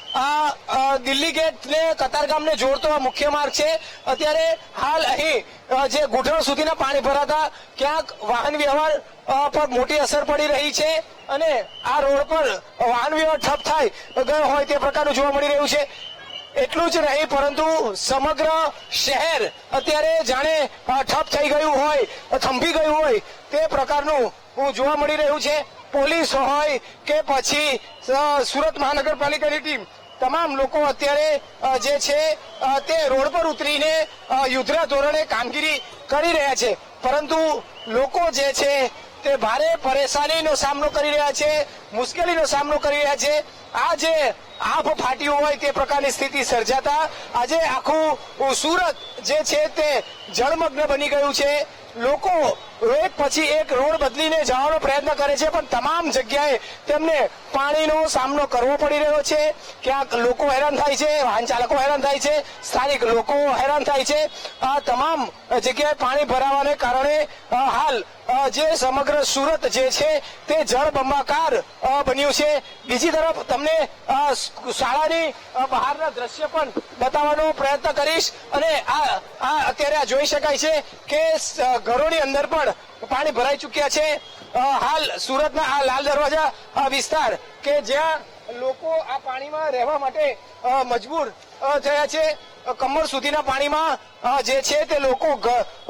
દિલ્હી ગેટ ને કતારગામને જોડતો મુખ્ય માર્ગ છે. અત્યારે હાલ અહીં જે ઘૂંટણ સુધીના પાણી ભરાતા ક્યાંક વાહન વ્યવહાર પર મોટી અસર પડી રહી છે અને આ રોડ પર વાહન વ્યવહાર ઠપ થાય ગયો હોય તે પ્રકારનું જોવા મળી રહ્યું છે. એટલું જ નહીં પરંતુ સમગ્ર શહેર અત્યારે જાણે ઠપ થઈ ગયું હોય, થંભી ગયું હોય તે પ્રકારનું જોવા મળી રહ્યું છે. પોલીસ હોય કે પછી સુરત મહાનગરપાલિકાની ટીમ, તમામ લોકો અત્યારે જે છે તે રોડ પર ઉતરીને યુદ્ધના ધોરણે કામગીરી કરી રહ્યા છે, પરંતુ લોકો જે છે તે ભારે પરેશાનીનો સામનો કરી રહ્યા છે, મુશ્કેલીનો સામનો કરી રહ્યા છે. આ જે આભ ફાટ્યું હોય તે પ્રકારની સ્થિતિ સર્જાતા આજે આખું સુરત જે છે તે જળમગ્ન બની ગયું છે. લોકો એક પછી એક રોડ બદલીને જવાનો પ્રયત્ન કરે છે, પણ તમામ જગ્યાએ તેમને પાણીનો સામનો કરવો પડી રહ્યો છે. ક્યાંક લોકો હેરાન થાય છે, વાહન ચાલકો હેરાન થાય છે, સ્થાનિક લોકો હેરાન થાય છે. આ તમામ જગ્યાએ પાણી ભરાવાને કારણે હાલ જે સમગ્ર સુરત જે છે તે જળબંબાકાર બન્યું છે. બીજી તરફ તમને શાળાની બહારના દ્રશ્ય પણ બતાવવાનો પ્રયત્ન કરીશ અને આ અત્યારે જોઈ શકાય છે કે ઘરોની અંદર પણ પાણી ભરાઈ ચૂક્યા છે. હાલ સુરતના આ લાલ દરવાજા વિસ્તાર કે જ્યાં લોકો આ પાણીમાં રહેવા માટે મજબૂર થયા છે, કમર સુધીના પાણીમાં જે છે તે લોકો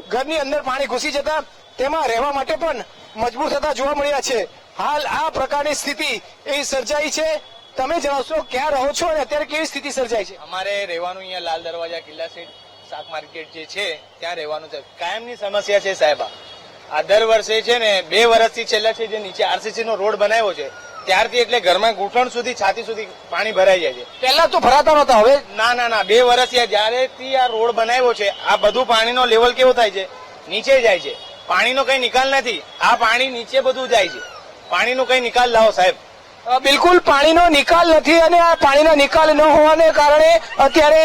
ઘરની અંદર પાણી ઘૂસી જતા તેમાં રહેવા માટે પણ મજબૂર થતા જોવા મળ્યા છે. હાલ આ પ્રકારની સ્થિતિ એ સર્જાઈ છે. તમે જણાવશો ક્યાં રહો છો અને અત્યારે કેવી સ્થિતિ સર્જાઈ છે? અમારે રહેવાનું અહીંયા લાલ દરવાજા કિલ્લા સેટ શાક માર્કેટ જે છે ત્યાં રહેવાનું છે. કાયમની સમસ્યા છે સાહેબ. આ દર વર્ષે છે ને 2 વર્ષથી છેલ્લા છે જે નીચે આરસીસી નો રોડ બનાવ્યો છે ત્યારથી એટલે ઘરમાં ઘૂંટણ સુધી છાતી સુધી પાણી ભરાઈ જાય છે. પહેલા તો ભરાતા નહોતા, હવે ના 2 વર્ષ જ્યારેથી આ રોડ બનાવ્યો છે આ બધું પાણીનો લેવલ કેવો થાય છે, નીચે જાય છે. પાણીનો કઈ નિકાલ નથી. આ પાણી નીચે બધું જાય છે. પાણીનો કઈ નિકાલ લાવો સાહેબ. બિલકુલ પાણીનો નિકાલ નથી અને આ પાણીના નિકાલ ન હોવાને કારણે અત્યારે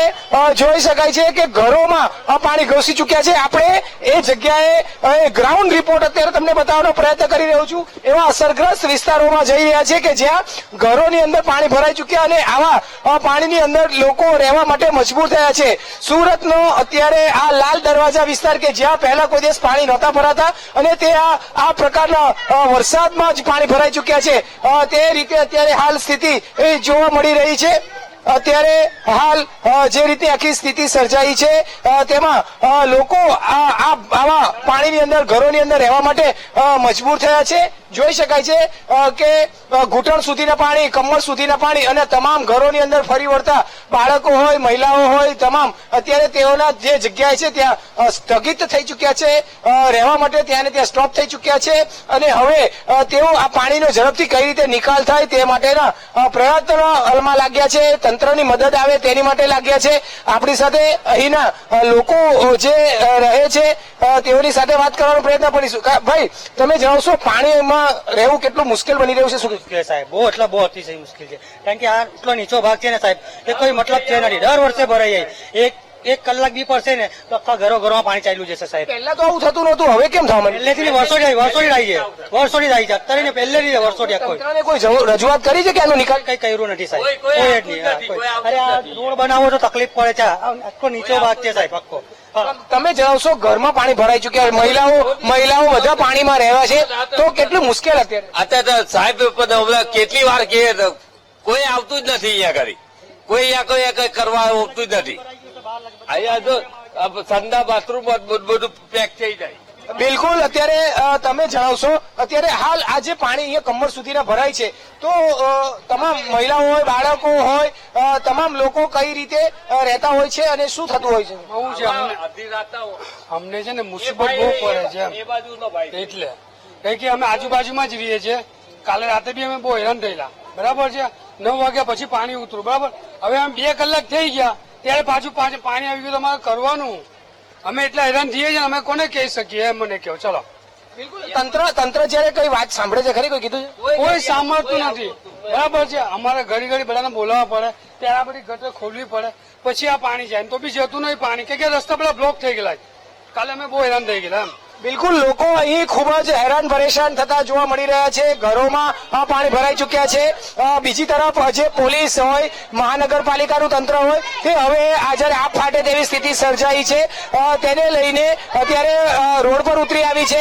જોઈ શકાય છે કે ઘરોમાં પાણી ઘૂસી ચૂક્યા છે. આપણે એ જગ્યાએ ગ્રાઉન્ડ રિપોર્ટ અત્યારે તમને બતાવવાનો પ્રયત્ન કરી રહ્યો છું. એવા અસરગ્રસ્ત વિસ્તારોમાં જઈ રહ્યા છે કે જ્યાં ઘરોની અંદર પાણી ભરાઈ ચૂક્યા અને આવા પાણીની અંદર લોકો રહેવા માટે મજબૂર થયા છે. સુરતનો અત્યારે આ લાલ દરવાજા વિસ્તાર કે જ્યાં પહેલા કોઈ દિવસ પાણી નહોતા ભરાતા અને તે આ પ્રકારના વરસાદમાં જ પાણી ભરાઈ ચૂક્યા છે, તે રીતે અત્યારે હાલ સ્થિતિ જોવા મળી રહી છે. અત્યારે હાલ જે રીતે આખી સ્થિતિ સર્જાઈ છે તેમાં લોકો આવા પાણીની અંદર ઘરોની અંદર રહેવા માટે મજબૂર થયા છે. જોઈ શકાય છે કે ઘૂંટણ સુધીના પાણી, કમર સુધીના પાણી અને તમામ ઘરોની અંદર ફરી વળતા બાળકો હોય, મહિલાઓ હોય, તમામ અત્યારે તેઓના જે જગ્યાએ છે ત્યાં સ્થગિત થઈ ચૂક્યા છે, રહેવા માટે ત્યાં ને ત્યાં સ્ટોપ થઈ ચૂક્યા છે અને હવે તેઓ આ પાણીનો ઝડપથી કઈ રીતે નિકાલ થાય તે માટેના પ્રયત્નો હાલમાં લાગ્યા છે. તંત્રની મદદ આવે તેની માટે લાગ્યા છે. આપણી સાથે અહીંના લોકો જે રહે છે તેઓની સાથે વાત કરવાનો પ્રયત્ન કરીશું. ભાઈ, તમે જણાવશો પાણીમાં રહેવું કેટલું મુશ્કેલ બની રહ્યું છે? શું મુશ્કેલ સાહેબ? બહુ એટલે બહુ અતિશય મુશ્કેલ છે, કારણ કે આ એટલો નીચો ભાગ છે ને સાહેબ એ કોઈ મતલબ છે નથી. દર વર્ષે ભરાઈ જાય. એક કલાક બી પડશે ને તો આખા ઘરોમાં પાણી ચાલ્યું જશે સાહેબ. પહેલા તો આવું થતું નહોતું, હવે કેમ થવા માંડ્યું? પહેલેથી વર્ષોથી આવી છે. અત્યારે ને પહેલેથી વર્ષોથી કોઈ રજૂઆત કરી છે કે આનો નિકાલ કઈ કર્યું નથી સાહેબ, કોઈ જ નહીં. અરે આ રોડ બનાવો તો તકલીફ પડે છે. આખો નીચો ભાગ છે સાહેબ આખો. તમે જણાવશો ઘરમાં પાણી ભરાઈ ચુક્યા, મહિલાઓ બધા પાણીમાં રહેવા છે તો કેટલું મુશ્કેલ અત્યારે સાહેબ કેટલી વાર કે કોઈ આવતું જ નથી અહીંયા ઘરે. કોઈ અહીંયા કઈ કરવા આવતું જ નથી. અહીંયા તો સંડા બાથરૂમ બધું પેક થઈ જાય. બિલકુલ અત્યારે તમે જણાવશો અત્યારે હાલ આ જે પાણી અહીંયા કમર સુધીના ભરાય છે તો તમામ મહિલાઓ હોય બાળકો હોય તમામ લોકો કઈ રીતે રહેતા હોય છે અને શું થતું હોય છે? બહુ છે અમને છે ને મુસીબત બહુ પડે છે એટલે કઈ કે અમે આજુબાજુમાં જ રહીએ છીએ. કાલે રાતે બી અમે બહુ હેરાન થયેલા બરાબર છે. 9 વાગ્યા પછી પાણી ઉતરું બરાબર. હવે અમે 2 કલાક થઈ ગયા ત્યારે પાછું પાણી આવી ગયું. તમારે કરવાનું અમે એટલા હેરાન થઈએ છીએ અમે કોને કહી શકીએ એમ મને કહો. ચલો તંત્ર જયારે કઈ વાત સાંભળે છે ખરી કોઈ કીધું છે? કોઈ સાંભળતું નથી બરાબર છે. અમારે ઘડી બધાને બોલાવવા પડે ત્યારે આ બધી ગટર ખોલવી પડે પછી આ પાણી જાય તો બી જતું નહીં પાણી કે રસ્તા બધા બ્લોક થઈ ગયેલા. કાલે અમે બહુ હેરાન થઈ ગયેલા એમ. બિલકુલ લોકો અહીં ખૂબ જ હેરાન પરેશાન થતા જોવા મળી રહ્યા છે. ઘરોમાં પાણી ભરાઈ ચુક્યા છે. બીજી તરફ જે પોલીસ હોય મહાનગરપાલિકાનું તંત્ર હોય તે હવે જયારે આપ ફાટે તેવી સ્થિતિ સર્જાઈ છે તેને લઈને અત્યારે રોડ પર ઉતરી આવી છે,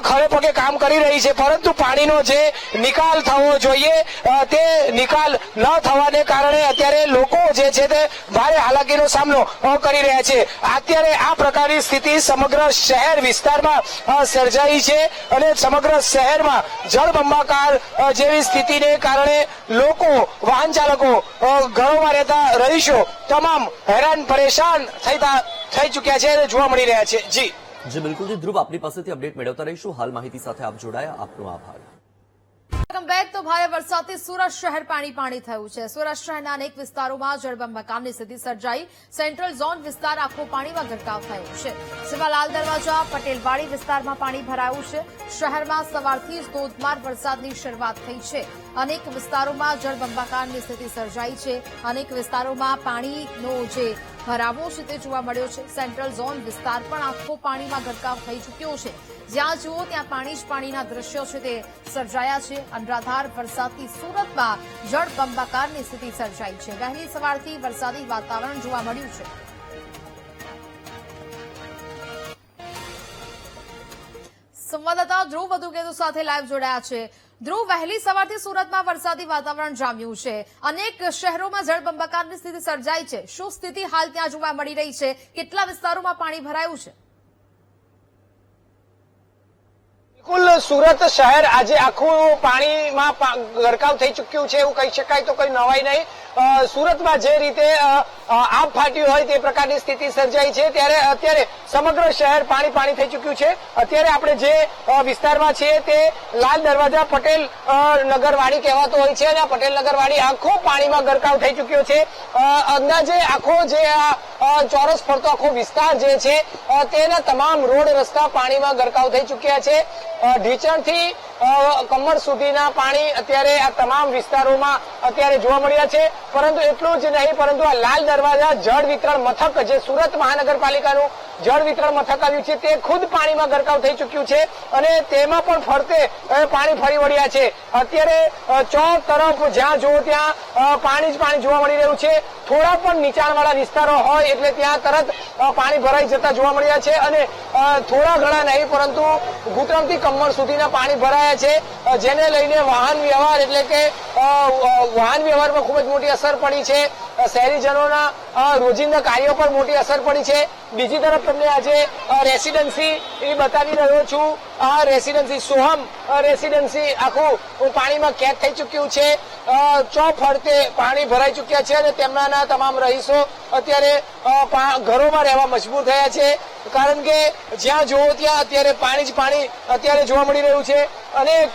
ખડે પગે કામ કરી રહી છે. પરંતુ પાણીનો જે નિકાલ થવો જોઈએ તે નિકાલ ન થવાને કારણે અત્યારે લોકો જે છે તે ભારે હાલાકીનો સામનો કરી રહ્યા છે. અત્યારે આ પ્રકારની સ્થિતિ સમગ્ર શહેર વિસ્તારમાં સર્જાઈ છે અને સમગ્ર શહેરમાં જળબંબાકાર જેવી સ્થિતિને કારણે લોકો, વાહન ચાલકો, ઘરોમાં રહેતા રહીશો તમામ હેરાન પરેશાન થઈ ચુક્યા છે અને જોવા મળી રહ્યા છે. જી બિલકુલ જી ધ્રુવ, આપની પાસેથી અપડેટ મેળવતા રહીશું. હાલ માહિતી સાથે આપ જોડાયા, આપનો આભાર. Welcome back. તો ભારે વરસાદથી સુરત શહેર પાણી થયું છે. સુરત શહેરના અનેક વિસ્તારોમાં જળબંબાકારની સ્થિતિ સર્જાઈ. સેન્ટ્રલ ઝોન વિસ્તાર આખો પાણીમાં ગરકાવ થયો છે. જેમાં લાલ દરવાજા, પટેલવાડી વિસ્તારમાં પાણી ભરાયું છે. શહેરમાં સવારથી જ ધોધમાર વરસાદની શરૂઆત થઈ છે. અનેક વિસ્તારોમાં જળબંબાકારની સ્થિતિ સર્જાઈ છે. અનેક વિસ્તારોમાં પાણીનો જે ભરાવો છે તે જોવા મળ્યો છે. સેન્ટ્રલ ઝોન વિસ્તાર પણ આખો પાણીમાં ગરકાવ થઈ ચૂક્યો છે. જ્યાં જુઓ ત્યાં પાણી જ પાણીના દ્રશ્યો છે તે સર્જાયા છે. અનરાધાર વરસાદથી સુરતમાં જળબંબાકારની સ્થિતિ સર્જાઈ છે. વહેલી સવારથી વરસાદી વાતાવરણ જોવા મળ્યું છે. સંવાદદાતા ધ્રુવ વધુ વિગતો સાથે લાઈવ જોડાયા છે. ધ્રુવ, વહેલી સવારથી સુરતમાં વરસાદી વાતાવરણ જામ્યું છે. અનેક શહેરોમાં જળબંબાકારની સ્થિતિ સર્જાઈ છે. શું સ્થિતિ હાલ ત્યાં જોવા મળી રહી છે? કેટલા વિસ્તારોમાં પાણી ભરાયું છે? બિલકુલ સુરત શહેર આજે આખું પાણીમાં ગરકાવ થઈ ચુક્યું છે એવું કહી શકાય તો કોઈ નવાઈ નહીં. સુરતમાં જે રીતે આબ ફાટ્યું હોય તે પ્રકારની સ્થિતિ સર્જાઈ છે ત્યારે અત્યારે સમગ્ર શહેર પાણી થઈ ચુક્યું છે. અત્યારે આપણે જે વિસ્તારમાં છીએ તે લાલ દરવાજા પટેલ નગરવાડી કહેવાતો હોય છે અને આ પટેલ નગરવાડી આખો પાણીમાં ગરકાવ થઈ ચુક્યો છે. અંદાજે આખો જે ચોરસ ફરતો આખો વિસ્તાર જે છે તેના તમામ રોડ રસ્તા પાણીમાં ગરકાવ થઈ ચુક્યા છે. ઢીચણથી કમર સુધીના પાણી અત્યારે આ તમામ વિસ્તારોમાં અત્યારે જોવા મળ્યા છે. પરંતુ એટલું જ નહીં, પરંતુ આ લાલ દરવાજા જળ વિતરણ મથક જે સુરત મહાનગરપાલિકાનું જળ વિતરણ મથક આવ્યું છે તે ખુદ પાણીમાં ગરકાવ થઈ ચુક્યું છે અને તેમાં પણ ફરતે પાણી ફરી વળ્યા છે. અત્યારે ચોક તરફ જ્યાં જુઓ ત્યાં પાણી જ પાણી જોવા મળી રહ્યું છે. થોડા પણ નીચાણવાળા વિસ્તારો હોય એટલે ત્યાં તરત પાણી ભરાઈ જતા જોવા મળ્યા છે અને થોડા ઘણા નહીં પરંતુ ઘૂંટણથી કમર સુધીના પાણી ભરાયા છે. જેને લઈને વાહન વ્યવહાર એટલે કે વાહન વ્યવહારમાં ખૂબ જ મોટી અસર પડી છે. શહેરીજનોના રોજિંદા કાર્યો પર મોટી અસર પડી છે. બીજી તરફ તમને આજે રેસીડન્સી એ બતાવી રહ્યો છું. આ રેસીડન્સી સોહમ રેસીડન્સી આખું પાણીમાં કેદ થઈ ચુક્યું છે. ફરતે પાણી ભરાઈ ચુક્યા છે અને તેમના તમામ રહીશો અત્યારે ઘરોમાં રહેવા મજબૂર થયા છે. કારણ કે જ્યાં જુઓ ત્યાં અત્યારે પાણી જ પાણી અત્યારે જોવા મળી રહ્યું છે. અનેક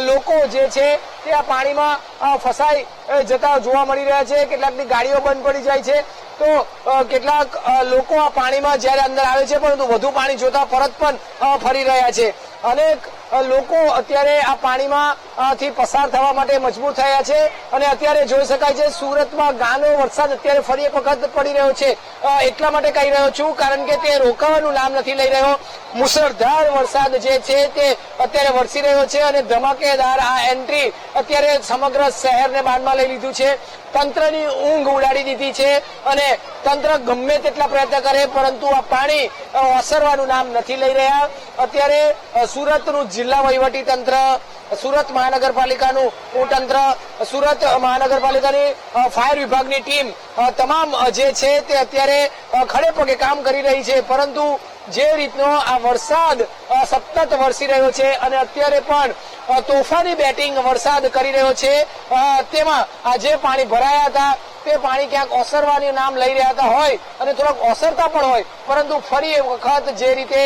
લોકો જે છે તે આ પાણીમાં ફસાઈ જતા જોવા મળી રહ્યા છે. કેટલાકની ગાડીઓ બંધ પડી જાય છે તો કેટલાક લોકો આ પાણીમાં જયારે અંદર આવે છે પરંતુ વધુ પાણી જોતા પરત પણ ફરી રહ્યા છે. અનેક લોકો અત્યારે આ પાણીમાં થી પસાર થવા માટે મજબૂર થયા છે અને અત્યારે જોઈ શકાય છે સુરતમાં ગાનો વરસાદ અત્યારે ફરી એક વખત પડી રહ્યો છે. એટલા માટે કહી રહ્યો છું કારણ કે તે રોકાવાનું નામ નથી લઈ રહ્યો. મુસળધાર વરસાદ જે છે તે અત્યારે વરસી રહ્યો છે અને ધમાકેદાર આ એન્ટ્રી અત્યારે સમગ્ર શહેરને બાનમાં લઈ લીધું છે. તંત્રની ઊંઘ ઉડાડી દીધી છે અને તંત્ર ગમે તેટલા પ્રયત્ન કરે પરંતુ આ પાણી ઓસરવાનું નામ નથી લઈ રહ્યા. અત્યારે સુરતનું જિલ્લા વહીવટી તંત્ર, સુરત મહાનગરપાલિકાનું તંત્ર, સુરત મહાનગરપાલિકાની ફાયર વિભાગની ટીમ તમામ જે છે તે અત્યારે ખડે પગે કામ કરી રહી છે પરંતુ જે રીતનો આ વરસાદ સતત વરસી રહ્યો છે અને અત્યારે પણ તોફાની બેટિંગ વરસાદ કરી રહ્યો છે, તેમાં આ જે પાણી ભરાયા હતા તે પાણી ક્યાંક ઓસરવાનું નામ લઈ રહ્યા હતા હોય અને થોડોક ઓસરતા પણ હોય, પરંતુ ફરી એક વખત જે રીતે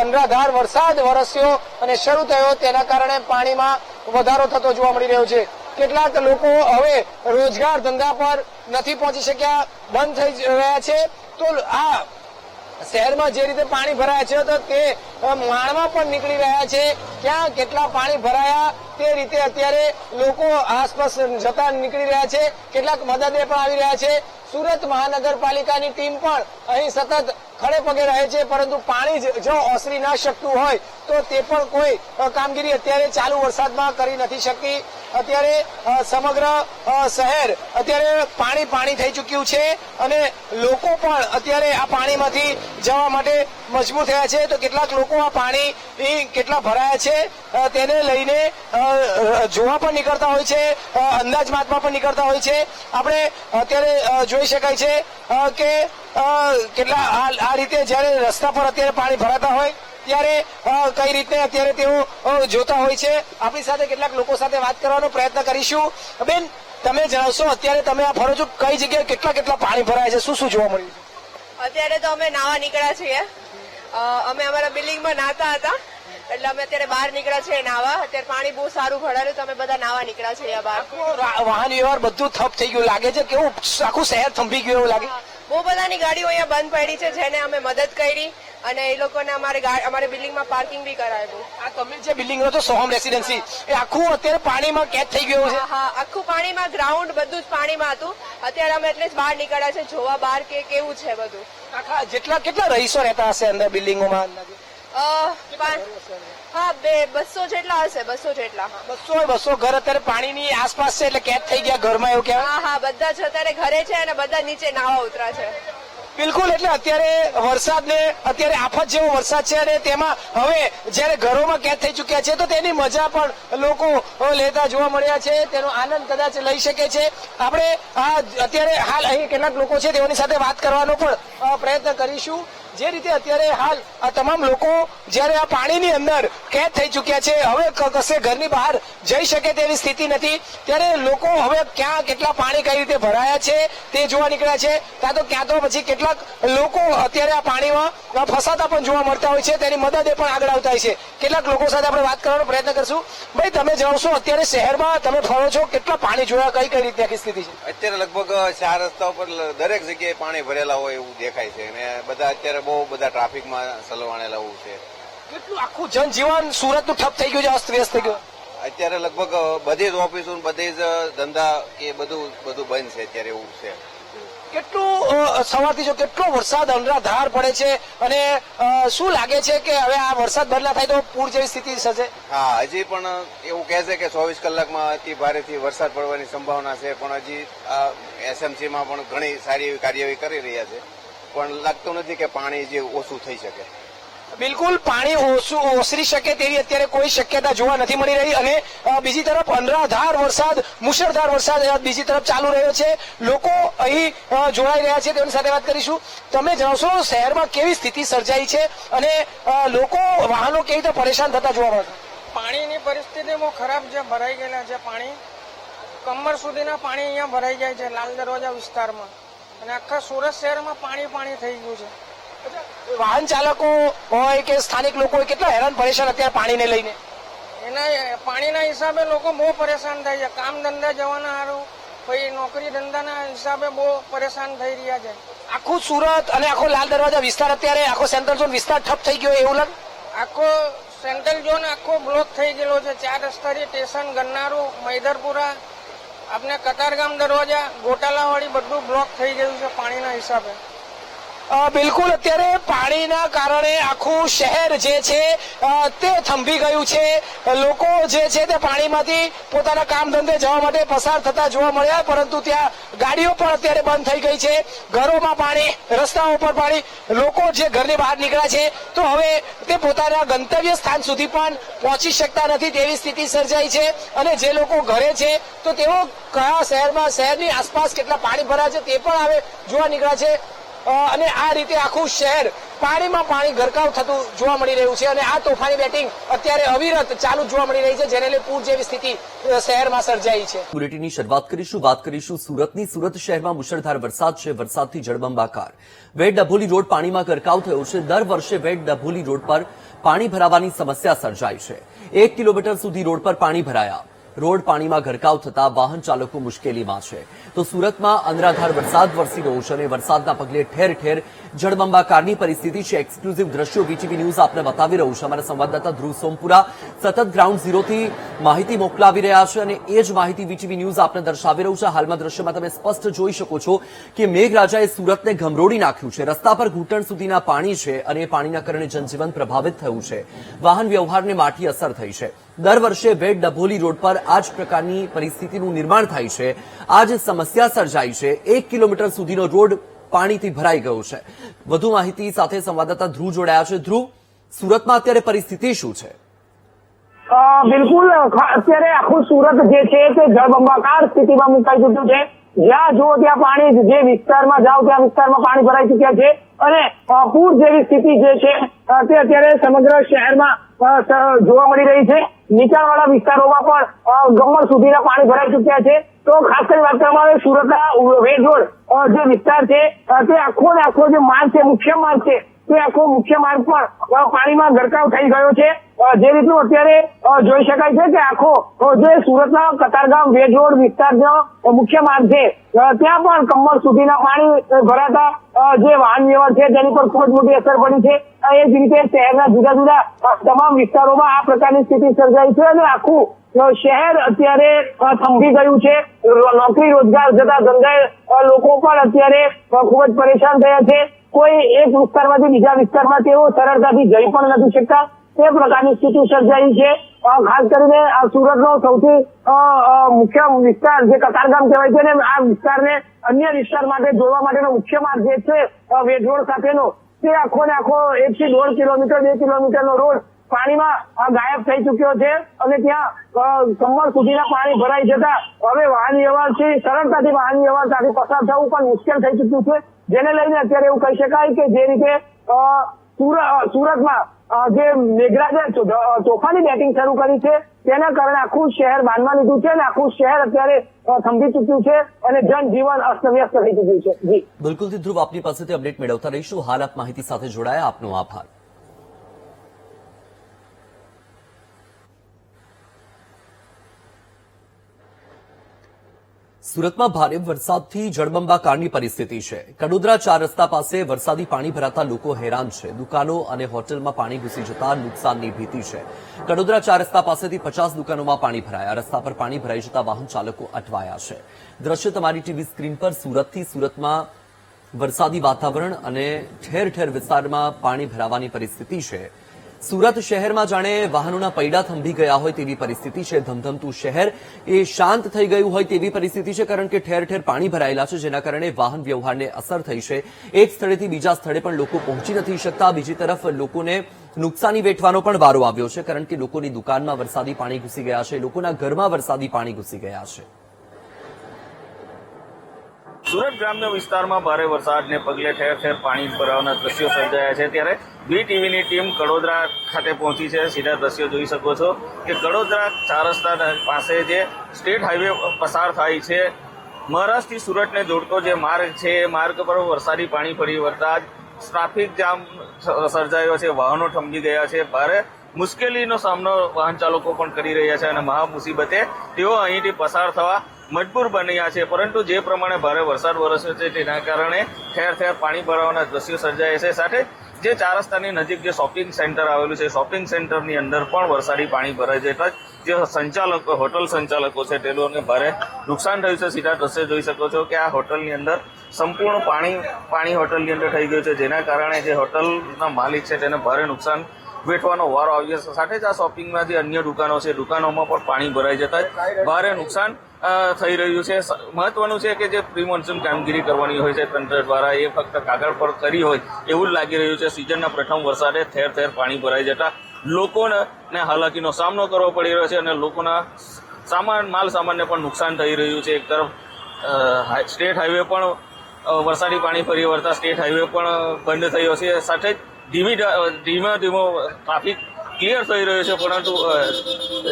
અનરાધાર વરસાદ વરસ્યો અને શરૂ થયો તેના કારણે પાણીમાં વધારો થતો જોવા મળી રહ્યો છે. કેટલાક લોકો હવે રોજગાર ધંધા પર નથી પહોંચી શક્યા, બંધ થઈ રહ્યા છે. તો આ શહેરમાં જે રીતે પાણી ભરાયા છે તો તે માણવા પણ નીકળી રહ્યા છે. ક્યાં કેટલા પાણી ભરાયા તે રીતે અત્યારે લોકો આસપાસ જતા નીકળી રહ્યા છે. કેટલાક મદદે પણ આવી રહ્યા છે. સુરત મહાનગરપાલિકાની ટીમ પણ અહીં સતત ખડે પગે રહે છે, પરંતુ પાણી જો ઓસરી ના શકતું હોય તો તે પણ કોઈ કામગીરી અત્યારે ચાલુ વરસાદમાં કરી નથી શકતી. અત્યારે સમગ્ર શહેર અત્યારે પાણી થઈ ચૂક્યું છે અને લોકો પણ અત્યારે આ પાણીમાંથી જવા માટે મજબૂર થયા છે. તો કેટલાક લોકો આ પાણી કેટલા ભરાયા છે તેને લઈને જોવા પણ નીકળતા હોય છે, અંદાજ માપવા પણ નીકળતા હોય છે. આપણે અત્યારે જોઈ શકાય છે કે કેટલા આ રીતે જયારે રસ્તા પર અત્યારે પાણી ભરાતા હોય ત્યારે કઈ રીતે અત્યારે તેઓ જોતા હોય છે. આપણી સાથે કેટલાક લોકો સાથે વાત કરવાનો પ્રયત્ન કરીશું. બેન, તમે જણાવશો અત્યારે તમે આ ફરો છો, કઈ જગ્યાએ કેટલા પાણી ભરાય છે, શું જોવા મળ્યું છે? અત્યારે તો અમે નાવા નીકળ્યા છીએ. અમે અમારા બિલ્ડિંગમાં નાતા હતા એટલે અમે અત્યારે બહાર નીકળ્યા છીએ નાવા. અત્યારે પાણી બહુ સારું ભરાયું તો અમે બધા નાવા નીકળ્યા છીએ બહાર. વાહન વ્યવહાર બધું થપ થઈ ગયું લાગે છે, કેવું આખું શહેર થંભી ગયું એવું લાગે? બહુ બધાની ગાડીઓ અહીંયા બંધ પડી છે, જેને અમે મદદ કરી અને એ લોકોને અમારી બિલ્ડિંગમાં પાર્કિંગ બી કરાવ્યું. આ તમે જે બિલ્ડિંગ રહો છો સોહમ રેસિડેન્સી, એ આખું અત્યારે પાણીમાં કેદ થઈ ગયું છે? હા, આખું પાણીમાં, ગ્રાઉન્ડ બધું જ પાણીમાં હતું. અત્યારે અમે એટલે જ બહાર નીકળ્યા છે જોવા બહાર કે કેવું છે બધું. કેટલા રહીશો રહેતા હશે અંદર બિલ્ડિંગોમાં? હા, 200 જેટલા હશે. 200 જેટલા. 200 ઘર અત્યારે પાણીની આસપાસ છે એટલે કેદ થઈ ગયા ઘરમાં, એવું કહેવાય? હા, બધા જ અત્યારે ઘરે છે અને બધા નીચે નાવા ઉતરા છે. બિલકુલ. એટલે અત્યારે વરસાદને અત્યારે આફત જેવો વરસાદ છે અને તેમાં હવે જયારે ઘરોમાં કેદ થઈ ચુક્યા છે તો તેની મજા પણ લોકો લેતા જોવા મળ્યા છે, તેનો આનંદ કદાચ લઈ શકે છે. આપણે અત્યારે હાલ અહીં કેટલાક લોકો છે તેઓની સાથે વાત કરવાનો પણ પ્રયત્ન કરીશું. જે રીતે અત્યારે હાલ આ તમામ લોકો જયારે આ પાણીની અંદર કેદ થઈ ચુક્યા છે, હવે કશે ઘરની બહાર જઈ શકે તેવી સ્થિતિ નથી, ત્યારે લોકો હવે ક્યાં કેટલા પાણી કઈ રીતે ભરાયા છે તે જોવા નીકળ્યા છે. ક્યાં તો પછી કેટલાક લોકો અત્યારે આ પાણીમાં ફસાતા પણ જોવા મળતા હોય છે, તેની મદદે પણ આગળ આવતા હોય છે. કેટલાક લોકો સાથે આપણે વાત કરવાનો પ્રયત્ન કરશું. ભાઈ, તમે જણાવશો અત્યારે શહેરમાં તમે ફરો છો, કેટલા પાણી જોયા, કઈ રીતે આખી સ્થિતિ છે? અત્યારે લગભગ 4 રસ્તા ઉપર દરેક જગ્યાએ પાણી ભરેલા હોય એવું દેખાય છે અને બધા અત્યારે બહુ બધા ટ્રાફિકમાં સલવાણેલા એવું છે. કેટલું આખું જનજીવન સુરતનું ઠપ થઈ ગયું છે, અસ્તવ્યસ્ત થઈ ગયું? અત્યારે લગભગ બધી જ ઓફિસો, બધી જ ધંધા એ બધું બંધ છે અત્યારે એવું છે. કેટલું સવારથી જો કેટલો વરસાદ અનરાધાર પડે છે અને શું લાગે છે કે હવે આ વરસાદ બંધ ના થાય તો પૂર જેવી સ્થિતિ થશે? હા, હજી પણ એવું કહે છે કે 24 કલાકમાં અતિ ભારેથી વરસાદ પડવાની સંભાવના છે, પણ હજી એસએમસીમાં પણ ઘણી સારી એવી કાર્યવાહી કરી રહ્યા છે, પણ લાગતું નથી કે પાણી જે ઓછું થઈ શકે. બિલકુલ પાણી ઓસરી શકે તેવી અત્યારે કોઈ શક્યતા જોવા નથી મળી રહી અને બીજી તરફ અનરાધાર વરસાદ, મુશળધાર વરસાદ બીજી તરફ ચાલુ રહ્યો છે. લોકો અહીં જોડાઈ રહ્યા છે, તેમની સાથે વાત કરીશું. તમે જણાવશો શહેરમાં કેવી સ્થિતિ સર્જાઈ છે અને લોકો વાહનો કેવી રીતે પરેશાન થતા જોવા મળે? પાણીની પરિસ્થિતિ બહુ ખરાબ છે, ભરાઈ ગયેલા છે પાણી. કમર સુધીના પાણી અહીંયા ભરાઈ જાય છે લાલ દરવાજા વિસ્તારમાં અને આખા સુરત શહેરમાં પાણી થઈ ગયું છે. વાહન ચાલકો હોય કે સ્થાનિક લોકો હોય કેટલા હેરાન પરેશાન અત્યારે પાણીને લઈને? એના પાણીના હિસાબે લોકો બહુ પરેશાન થાય છે. કામ ધંધા જવાના સારું, પછી નોકરી ધંધાના હિસાબે બહુ પરેશાન થઈ રહ્યા છે. આખું સુરત અને આખો લાલ દરવાજા વિસ્તાર અત્યારે આખો સેન્ટ્રલ ઝોન વિસ્તાર ઠપ થઈ ગયો એવું લાગે? આખો સેન્ટ્રલ ઝોન આખો બ્લોક થઈ ગયેલો છે. 4 રસ્તાથી સ્ટેશન, ગન્નારું, મૈદરપુરા, આપણે કતારગામ દરવાજા, ગોટાલાવાડી બધું બ્લોક થઈ ગયું છે પાણીના હિસાબે. બિલકુલ. અત્યારે પાણીના કારણે આખું શહેર જે છે તે થંભી ગયું છે. લોકો જે છે તે પાણીમાંથી પોતાના કામ ધંધે જવા માટે પસાર થતા જોવા મળ્યા, પરંતુ ત્યાં ગાડીઓ પણ અત્યારે બંધ થઈ ગઈ છે. ઘરોમાં પાણી, રસ્તાઓ પર પાણી. લોકો જે ઘરની બહાર નીકળ્યા છે તો હવે તે પોતાના ગંતવ્ય સ્થાન સુધી પણ પહોંચી શકતા નથી તેવી સ્થિતિ સર્જાઈ છે. અને જે લોકો ઘરે છે તો તેઓ કયા શહેરમાં, શહેરની આસપાસ કેટલા પાણી ભરાય છે તે પણ હવે જોવા નીકળ્યા છે. અને આ રીતે આખું શહેર પાણીમાં પાણી ગરકાવ થતું જોવા મળી રહ્યું છે અને આ તોફાની બેટિંગ અત્યારે અવિરત ચાલુ જોવા મળી રહી છે, જેને લઈ પૂર જેવી સ્થિતિ શહેરમાં સર્જાઈ છે. બુલેટિનની શરૂઆત કરીશું. વાત કરીશું સુરતની. સુરત શહેરમાં મુશળધાર વરસાદ છે. વરસાદથી જળબંબાકાર. વેડ ડભોલી રોડ પાણીમાં ગરકાવ થયો છે. દર વર્ષે વેડ ડભોલી રોડ પર પાણી ભરાવાની સમસ્યા સર્જાય છે. 1 કિલોમીટર સુધી રોડ પર પાણી ભરાયા. રોડ પાણીમાં ગરકાવ થતા વાહન ચાલકો મુશ્કેલીમાં છે. તો સુરતમાં અનરાધાર વરસાદ વરસી રહ્યો છે અને વરસાદના પગલે ઠેર ઠેર જળબંબાકારની પરિસ્થિતિ છે. એક્સક્લુઝિવ દ્રશ્યો વીટીવી ન્યૂઝ આપને બતાવી રહ્યું છે. અમારા સંવાદદાતા ધ્રુવ સોમપુરા સતત ગ્રાઉન્ડ ઝીરોથી માહિતી મોકલાવી રહ્યા છે અને એ જ માહિતી વીટીવી ન્યૂઝ આપને દર્શાવી રહ્યું છે. હાલમાં દ્રશ્યમાં તમે સ્પષ્ટ જોઈ શકો છો કે મેઘરાજાએ સુરતને ગમરોડી નાખ્યું છે. રસ્તા પર ઘૂંટણ સુધીના પાણી છે અને એ પાણીના કારણે જનજીવન પ્રભાવિત થયું છે. વાહન વ્યવહારને માઠી અસર થઈ છે. દર વર્ષે વેડ ડભોલી રોડ પર આ જ પ્રકારની પરિસ્થિતિનું નિર્માણ થાય છે. આ જ સમસ્યા સર્જાઈ છે. 1 કિલોમીટર સુધીનો રોડ પાણીથી ભરાઈ ગયો છે. વધુ માહિતી સાથે સંવાદદાતા ધ્રુવ જોડાયા છે. ધ્રુવ, સુરતમાં અત્યારે પરિસ્થિતિ શું છે? બિલકુલ, અત્યારે આખું સુરત જે છે તે જળબંબાકાર સ્થિતિમાં મુકાઈ ચૂક્યું છે. જ્યાં જુઓ ત્યાં પાણી, જે વિસ્તારમાં જાઓ ત્યાં વિસ્તારમાં પાણી ભરાઈ ચૂક્યા છે અને પૂર જેવી સ્થિતિ જે છે તે અત્યારે સમગ્ર શહેરમાં જોવા મળી રહી છે. નીચાણવાળા વિસ્તારોમાં પણ ગમ્મર સુધીના પાણી ભરાઈ ચૂક્યા છે. તો ખાસ કરી વાત કરવામાં આવે સુરતના વેડ રોડ જે વિસ્તાર છે તે આખો ને આખો જે માર્ગ છે, મુખ્ય માર્ગ છે, તે આખો મુખ્ય માર્ગ પણ પાણીમાં ગરકાવ થઈ ગયો છે. જે રીતનું અત્યારે જોઈ શકાય છે કે આખો જે સુરતના કતારગામ વેડ રોડ વિસ્તારનો મુખ્ય માર્ગ છે ત્યાં પણ કમર સુધીના પાણી ભરાતા જે વાહન વ્યવહાર છે તેની પર ખૂબ જ મોટી અસર પડી છે. એ જ રીતે શહેરના જુદા જુદા તમામ વિસ્તારોમાં આ પ્રકારની સ્થિતિ સર્જાઈ છે અને આખું શહેર અત્યારે થંભી ગયું છે. નોકરી રોજગાર જતા ધંધાએ લોકો પણ અત્યારે ખૂબ જ પરેશાન થયા છે. કોઈ એક વિસ્તારમાંથી બીજા વિસ્તારમાં તેઓ સરળતાથી જઈ પણ નથી શકતા. તે પ્રકારની સ્થિતિ સર્જાઈ છે. ખાસ કરીને સુરતનો સૌથી મુખ્ય વિસ્તાર જે કતારગામ કહેવાય છે ને, આ વિસ્તારને અન્ય વિસ્તાર માટે જોડવા માટેનો મુખ્ય માર્ગ જે છે વેડ રોડ સાથેનો, તે આખો ને આખો 1 થી 1.5 કિલોમીટર 2 કિલોમીટરનો રોડ પાણીમાં ગાયબ થઈ ચુક્યો છે અને ત્યાં કમર સુધીના પાણી ભરાઈ જતા હવે વાહન વ્યવહારથી સરળતાથી વાહન વ્યવહાર સાથે પસાર થવું પણ મુશ્કેલ થઈ ચુક્યું છે. જેને લઈને અત્યારે એવું કહી શકાય કે જે રીતે સુરતમાં જે મેઘરાજાએ તોફાની બેટિંગ શરૂ કરી છે તેના કારણે આખું શહેર બાંધવા લીધું છે અને આખું શહેર અત્યારે થંભી ચૂક્યું છે અને જનજીવન અસ્તવ્યસ્ત થઈ ચૂક્યું છે. જી બિલકુલ ધ્રુવ, આપની પાસેથી અપડેટ મેળવતા રહીશું. હાલ આપ માહિતી સાથે જોડાયા, આપનો આભાર. સુરતમાં ભારે વરસાદથી જળબંબાકારની પરિસ્થિતિ છે. કડોદરા 4 રસ્તા પાસે વરસાદી પાણી ભરાતા લોકો હેરાન છે. દુકાનો અને હોટેલમાં પાણી ઘૂસી જતા નુકસાનની ભીતિ છે. કડોદરા 4 રસ્તા પાસેથી 50 દુકાનોમાં પાણી ભરાયા. રસ્તા પર પાણી ભરાઈ જતા વાહન ચાલકો અટવાયા છે. દ્રશ્ય તમારી ટીવી સ્ક્રીન પર સુરતથી. સુરતમાં વરસાદી વાતાવરણ અને ઠેર ઠેર વિસ્તારમાં પાણી ભરાવાની પરિસ્થિતિ છે. સુરત શહેરમાં જાણે વાહનોના પૈડા થંભી ગયા હોય તેવી પરિસ્થિતિ છે. ધમધમતું શહેર એ શાંત થઈ ગયું હોય તેવી પરિસ્થિતિ છે, કારણ કે ઠેર ઠેર પાણી ભરાયેલા છે, જેના કારણે વાહન વ્યવહારને અસર થઈ છે. એક સ્થળેથી બીજા સ્થળે પણ લોકો પહોંચી નથી શકતા. બીજી તરફ લોકોને નુકસાની વેઠવાનો પણ વારો આવ્યો છે, કારણ કે લોકોની દુકાનમાં વરસાદી પાણી ઘૂસી ગયા છે, લોકોના ઘરમાં વરસાદી પાણી ઘૂસી ગયા છે. સુરત ગ્રામ્ય વિસ્તારમાં ભારે વરસાદને પગલે ઠેર ઠેર પાણી ભરાવાના દ્રશ્યો સર્જાયા છે. ત્યારે BTVની ટીમ કડોદરા ખાતે પહોંચી છે. સીધા દ્રશ્યો જોઈ શકો છો કે કડોદરા 4 રસ્તા પાસે જે સ્ટેટ હાઈવે પસાર થાય છે, મહારાષ્ટ્રથી સુરતને જોડતો જે માર્ગ છે, એ માર્ગ પર વરસાદી પાણી ફરી વળતા ટ્રાફિક જામ સર્જાયો છે. વાહનો થંભી ગયા છે. ભારે મુશ્કેલીનો સામનો વાહન ચાલકો પણ કરી રહ્યા છે અને મહા મુસીબતે તેઓ અહીંથી પસાર થવા મજબૂર બન્યા છે. પરંતુ જે પ્રમાણે ભારે વરસાદ વરસ્યો છે તેના કારણે ઠેર ઠેર પાણી ભરાવાના દ્રશ્યો સર્જાયા છે. સાથે જે 4 રસ્તાની નજીક જે શોપિંગ સેન્ટર આવેલું છે, શોપિંગ સેન્ટરની અંદર પણ વરસાદી પાણી ભરાઈ જતા જે સંચાલકો, હોટલ સંચાલકો છે, તે લોકોને ભારે નુકસાન થયું છે. સીધા દ્રશ્ય જોઈ શકો છો કે આ હોટલની અંદર સંપૂર્ણ પાણી હોટલની અંદર થઈ ગયું છે, જેના કારણે જે હોટલના માલિક છે તેને ભારે નુકસાન વેઠવાનો વારો આવ્યો છે. સાથે જ આ શોપિંગમાં જે અન્ય દુકાનો છે, દુકાનોમાં પણ પાણી ભરાઈ જતા ભારે નુકસાન થઈ રહ્યું છે. મહત્વનું છે કે જે પ્રી મોન્સૂન કામગીરી કરવાની હોય છે તંત્ર દ્વારા, એ ફક્ત કાગળ પર કરી હોય એવું જ લાગી રહ્યું છે. સિઝનના પ્રથમ વરસાદે ઠેર ઠેર પાણી ભરાઈ જતા લોકોને હાલાકીનો સામનો કરવો પડી રહ્યો છે અને લોકોના માલ સામાનને પણ નુકસાન થઈ રહ્યું છે. એક તરફ સ્ટેટ હાઈવે પણ વરસાદી પાણી ફરી વળતા સ્ટેટ હાઈવે પણ બંધ થયો છે. સાથે જ ધીમો ટ્રાફિક ક્લિયર થઈ રહ્યો છે, પરંતુ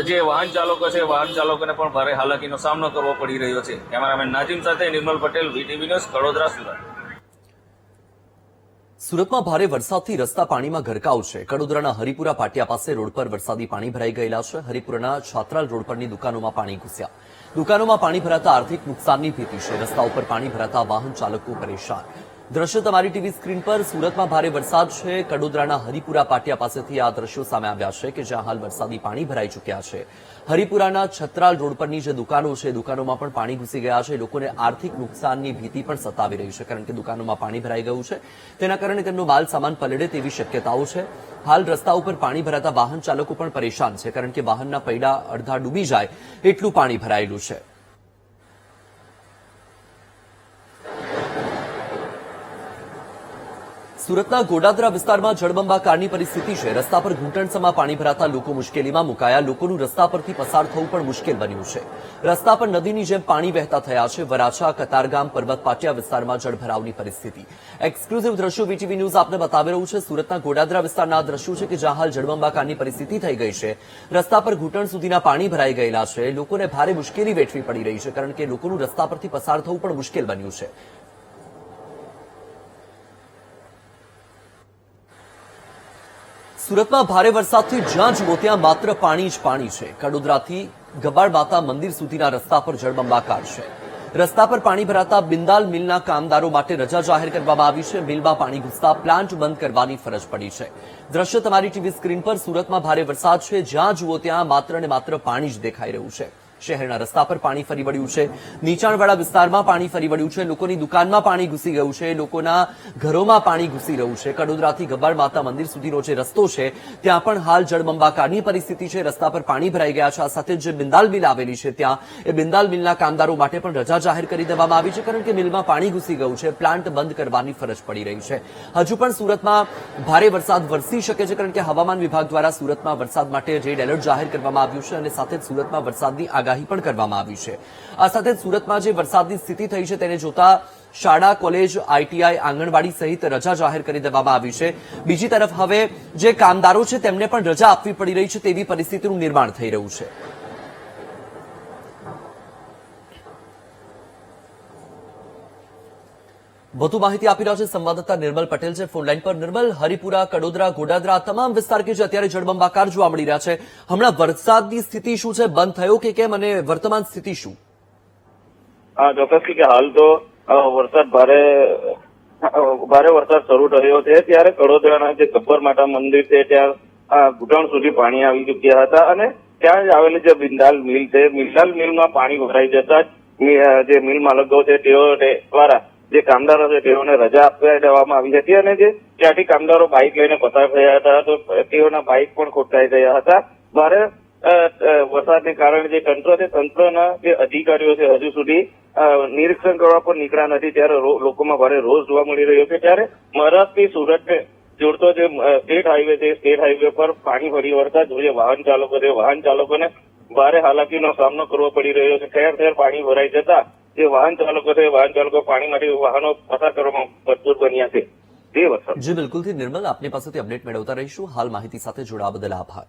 જે વાહન ચાલકો છે વાહન ચાલકોને પણ ભારે હાલાકીનો સામનો કરવો પડી રહ્યો છે. કેમેરામેન નાજીમ સાથે નિર્મલ પટેલ, વીટીવી ન્યૂઝ, કડોદરા, સુરત. સુરતમાં ભારે વરસાદથી રસ્તા પાણીમાં ગરકાવ છે. કડોદરાના હરિપુરા પાટિયા પાસે રોડ પર વરસાદી પાણી ભરાઈ ગયેલા છે. હરિપુરાના છાત્રાલ રોડ પરની દુકાનોમાં પાણી ઘૂસ્યા. દુકાનોમાં પાણી ભરાતા આર્થિક નુકસાનની ભીતિ છે. રસ્તા ઉપર પાણી ભરાતા વાહન ચાલકો પરેશાન. દ્રશ્ય તમારી ટીવી સ્ક્રીન પર. સુરતમાં ભારે વરસાદ છે. કડોદરાના હરિપુરા પાટિયા પાસેથી આ દ્રશ્યો સામે આવ્યા છે કે જ્યાં હાલ વરસાદી પાણી ભરાઈ ચૂક્યા છે. હરિપુરાના છત્રાલ રોડ પરની જે દુકાનો છે દુકાનોમાં પણ પાણી ઘૂસી ગયા છે. લોકોને આર્થિક નુકસાનની ભીતિ પણ સતાવી રહી છે, કારણ કે દુકાનોમાં પાણી ભરાઈ ગયું છે. તેના કારણે તેમનો માલ સામાન પલળે તેવી શક્યતાઓ છે. હાલ રસ્તા ઉપર પાણી ભરાતા વાહન ચાલકો પણ પરેશાન છે, કારણ કે વાહનના પૈડા અડધા ડૂબી જાય એટલું પાણી ભરાયેલું છે. સુરતના ગોડાદરા વિસ્તારમાં જળબંબાકારની પરિસ્થિતિ છે. રસ્તા પર ઘૂંટણસમાં પાણી ભરાતા લોકો મુશ્કેલીમાં મુકાયા. લોકોનું રસ્તા પરથી પસાર થવું પણ મુશ્કેલ બન્યું છે. રસ્તા પર નદીની જેમ પાણી વહેતા થયા છે. વરાછા, કતારગામ, પર્વત પાટિયા વિસ્તારમાં જળભરાવની પરિસ્થિતિ. એક્સક્લુઝિવ દ્રશ્યો વીટીવી ન્યૂઝ આપને બતાવી રહ્યું છે. સુરતના ગોડાદરા વિસ્તારના આ દ્રશ્યો છે કે જ્યાં હાલ જળબંબાકારની પરિસ્થિતિ થઈ ગઈ છે. રસ્તા પર ઘૂંટણ સુધીના પાણી ભરાઈ ગયેલા છે. લોકોને ભારે મુશ્કેલી વેઠવી પડી રહી છે, કારણ કે લોકોનું રસ્તા પરથી પસાર થવું પણ મુશ્કેલ બન્યું છે. સુરતમાં ભારે વરસાદથી જ્યાં જુઓ ત્યાં માત્ર પાણી જ પાણી છે. કડોદરાથી ગબ્બર માતા મંદિર સુધીના રસ્તા પર જળબંબાકાર છે. રસ્તા પર પાણી ભરાતા બિંદાલ મિલના કામદારો માટે રજા જાહેર કરવામાં આવી છે. મિલમાં પાણી ઘૂસતા પ્લાન્ટ બંધ કરવાની ફરજ પડી છે. દ્રશ્ય તમારી ટીવી સ્ક્રીન પર. સુરતમાં ભારે વરસાદ છે. જ્યાં જુઓ ત્યાં માત્ર ને માત્ર પાણી જ દેખાઈ રહ્યું છે. શહેરના રસ્તા પર પાણી ફરી વળ્યું છે. નીચાણવાળા વિસ્તારમાં પાણી ફરી વળ્યું છે. લોકોની દુકાનમાં પાણી ઘૂસી ગયું છે. લોકોના ઘરોમાં પાણી ઘૂસી રહ્યું છે. કડોદરાથી ગબ્બર માતા મંદિર સુધીનો જે રસ્તો છે ત્યાં પણ હાલ જળબંબાકારની પરિસ્થિતિ છે. રસ્તા પર પાણી ભરાઈ ગયા છે. આ સાથે જે બિંદાલ મિલ આવેલી છે ત્યાં એ બિંદાલ મિલના કામદારો માટે પણ રજા જાહેર કરી દેવામાં આવી છે, કારણ કે મિલમાં પાણી ઘૂસી ગયું છે. પ્લાન્ટ બંધ કરવાની ફરજ પડી રહી છે. હજુ પણ સુરતમાં ભારે વરસાદ વરસી શકે છે, કારણ કે હવામાન વિભાગ દ્વારા સુરતમાં વરસાદ માટે રેડ એલર્ટ જાહેર કરવામાં આવ્યું છે અને સાથે જ સુરતમાં વરસાદની આગાહી પણ કરવામાં આવી છે. આ સાથે જ સુરતમાં જે વરસાદની સ્થિતિ થઈ છે તેને જોતા શાળા, કોલેજ, આઈટીઆઈ, આંગણવાડી સહિત રજા જાહેર કરી દેવામાં આવી છે. બીજી તરફ હવે જે કામદારો છે તેમને પણ રજા આપવી પડી રહી છે તેવી પરિસ્થિતિનું નિર્માણ થઈ રહ્યું છે. વધુ માહિતી આપી રહ્યા છે સંવાદદાતા નિર્મલ પટેલ છે ફોનલાઈન પર. નિર્મલ, હરિપુરા, કડોદરા, ગોડાદરા તમામ વિસ્તાર કે જે અત્યારે જળબંબાકાર જોવા મળી રહ્યા છે, હમણાં વરસાદની સ્થિતિ શું છે? બંધ થયો કે કેમ અને વર્તમાન સ્થિતિ શું? ચોક્કસથી કે હાલ તો વરસાદ ભારે વરસાદ શરૂ થયો છે, ત્યારે કડોદરાના જે ગબ્બર માતા મંદિર છે ત્યાં ઘૂંટણ સુધી પાણી આવી ચૂક્યા હતા અને ત્યાં જ આવેલી જે બિંદાલ મિલ છે, બિંદાલ મિલમાં પાણી ભરાઈ જતા જ જે મિલ માલકો છે તેઓ દ્વારા જે કામદારો છે તેઓને રજા આપવા દેવામાં આવી હતી અને જે ત્યાંથી કામદારો બાઇક લઈને પસાર થયા હતા તો તેઓના બાઇક પણ ખોટકાઈ ગયા હતા. ભારે વરસાદને કારણે જે તંત્ર છે, તંત્રના જે અધિકારીઓ છે હજુ સુધી નિરીક્ષણ કરવા પણ નીકળ્યા નથી, ત્યારે લોકોમાં ભારે રોષ જોવા મળી રહ્યો છે. ત્યારે મહારાષ્ટ્રથી સુરતને જોડતો જે સ્ટેટ હાઈવે છે, સ્ટેટ હાઈવે પર પાણી ફરી વળતા જે વાહન ચાલકો છે, વાહન ચાલકોને ભારે હાલાકીનો સામનો કરવો પડી રહ્યો છે. ઠેર ઠેર પાણી ભરાઈ જતા જે વાહન ચાલકો છે, વાહન ચાલકો પાણીમાંથી વાહનો પસાર કરવામાં મજબૂર બન્યા છે. જી બિલકુલથી નિર્મલ, આપની પાસેથી અપડેટ મેળવતા રહીશું. હાલ માહિતી સાથે જોડાવા બદલ આભાર.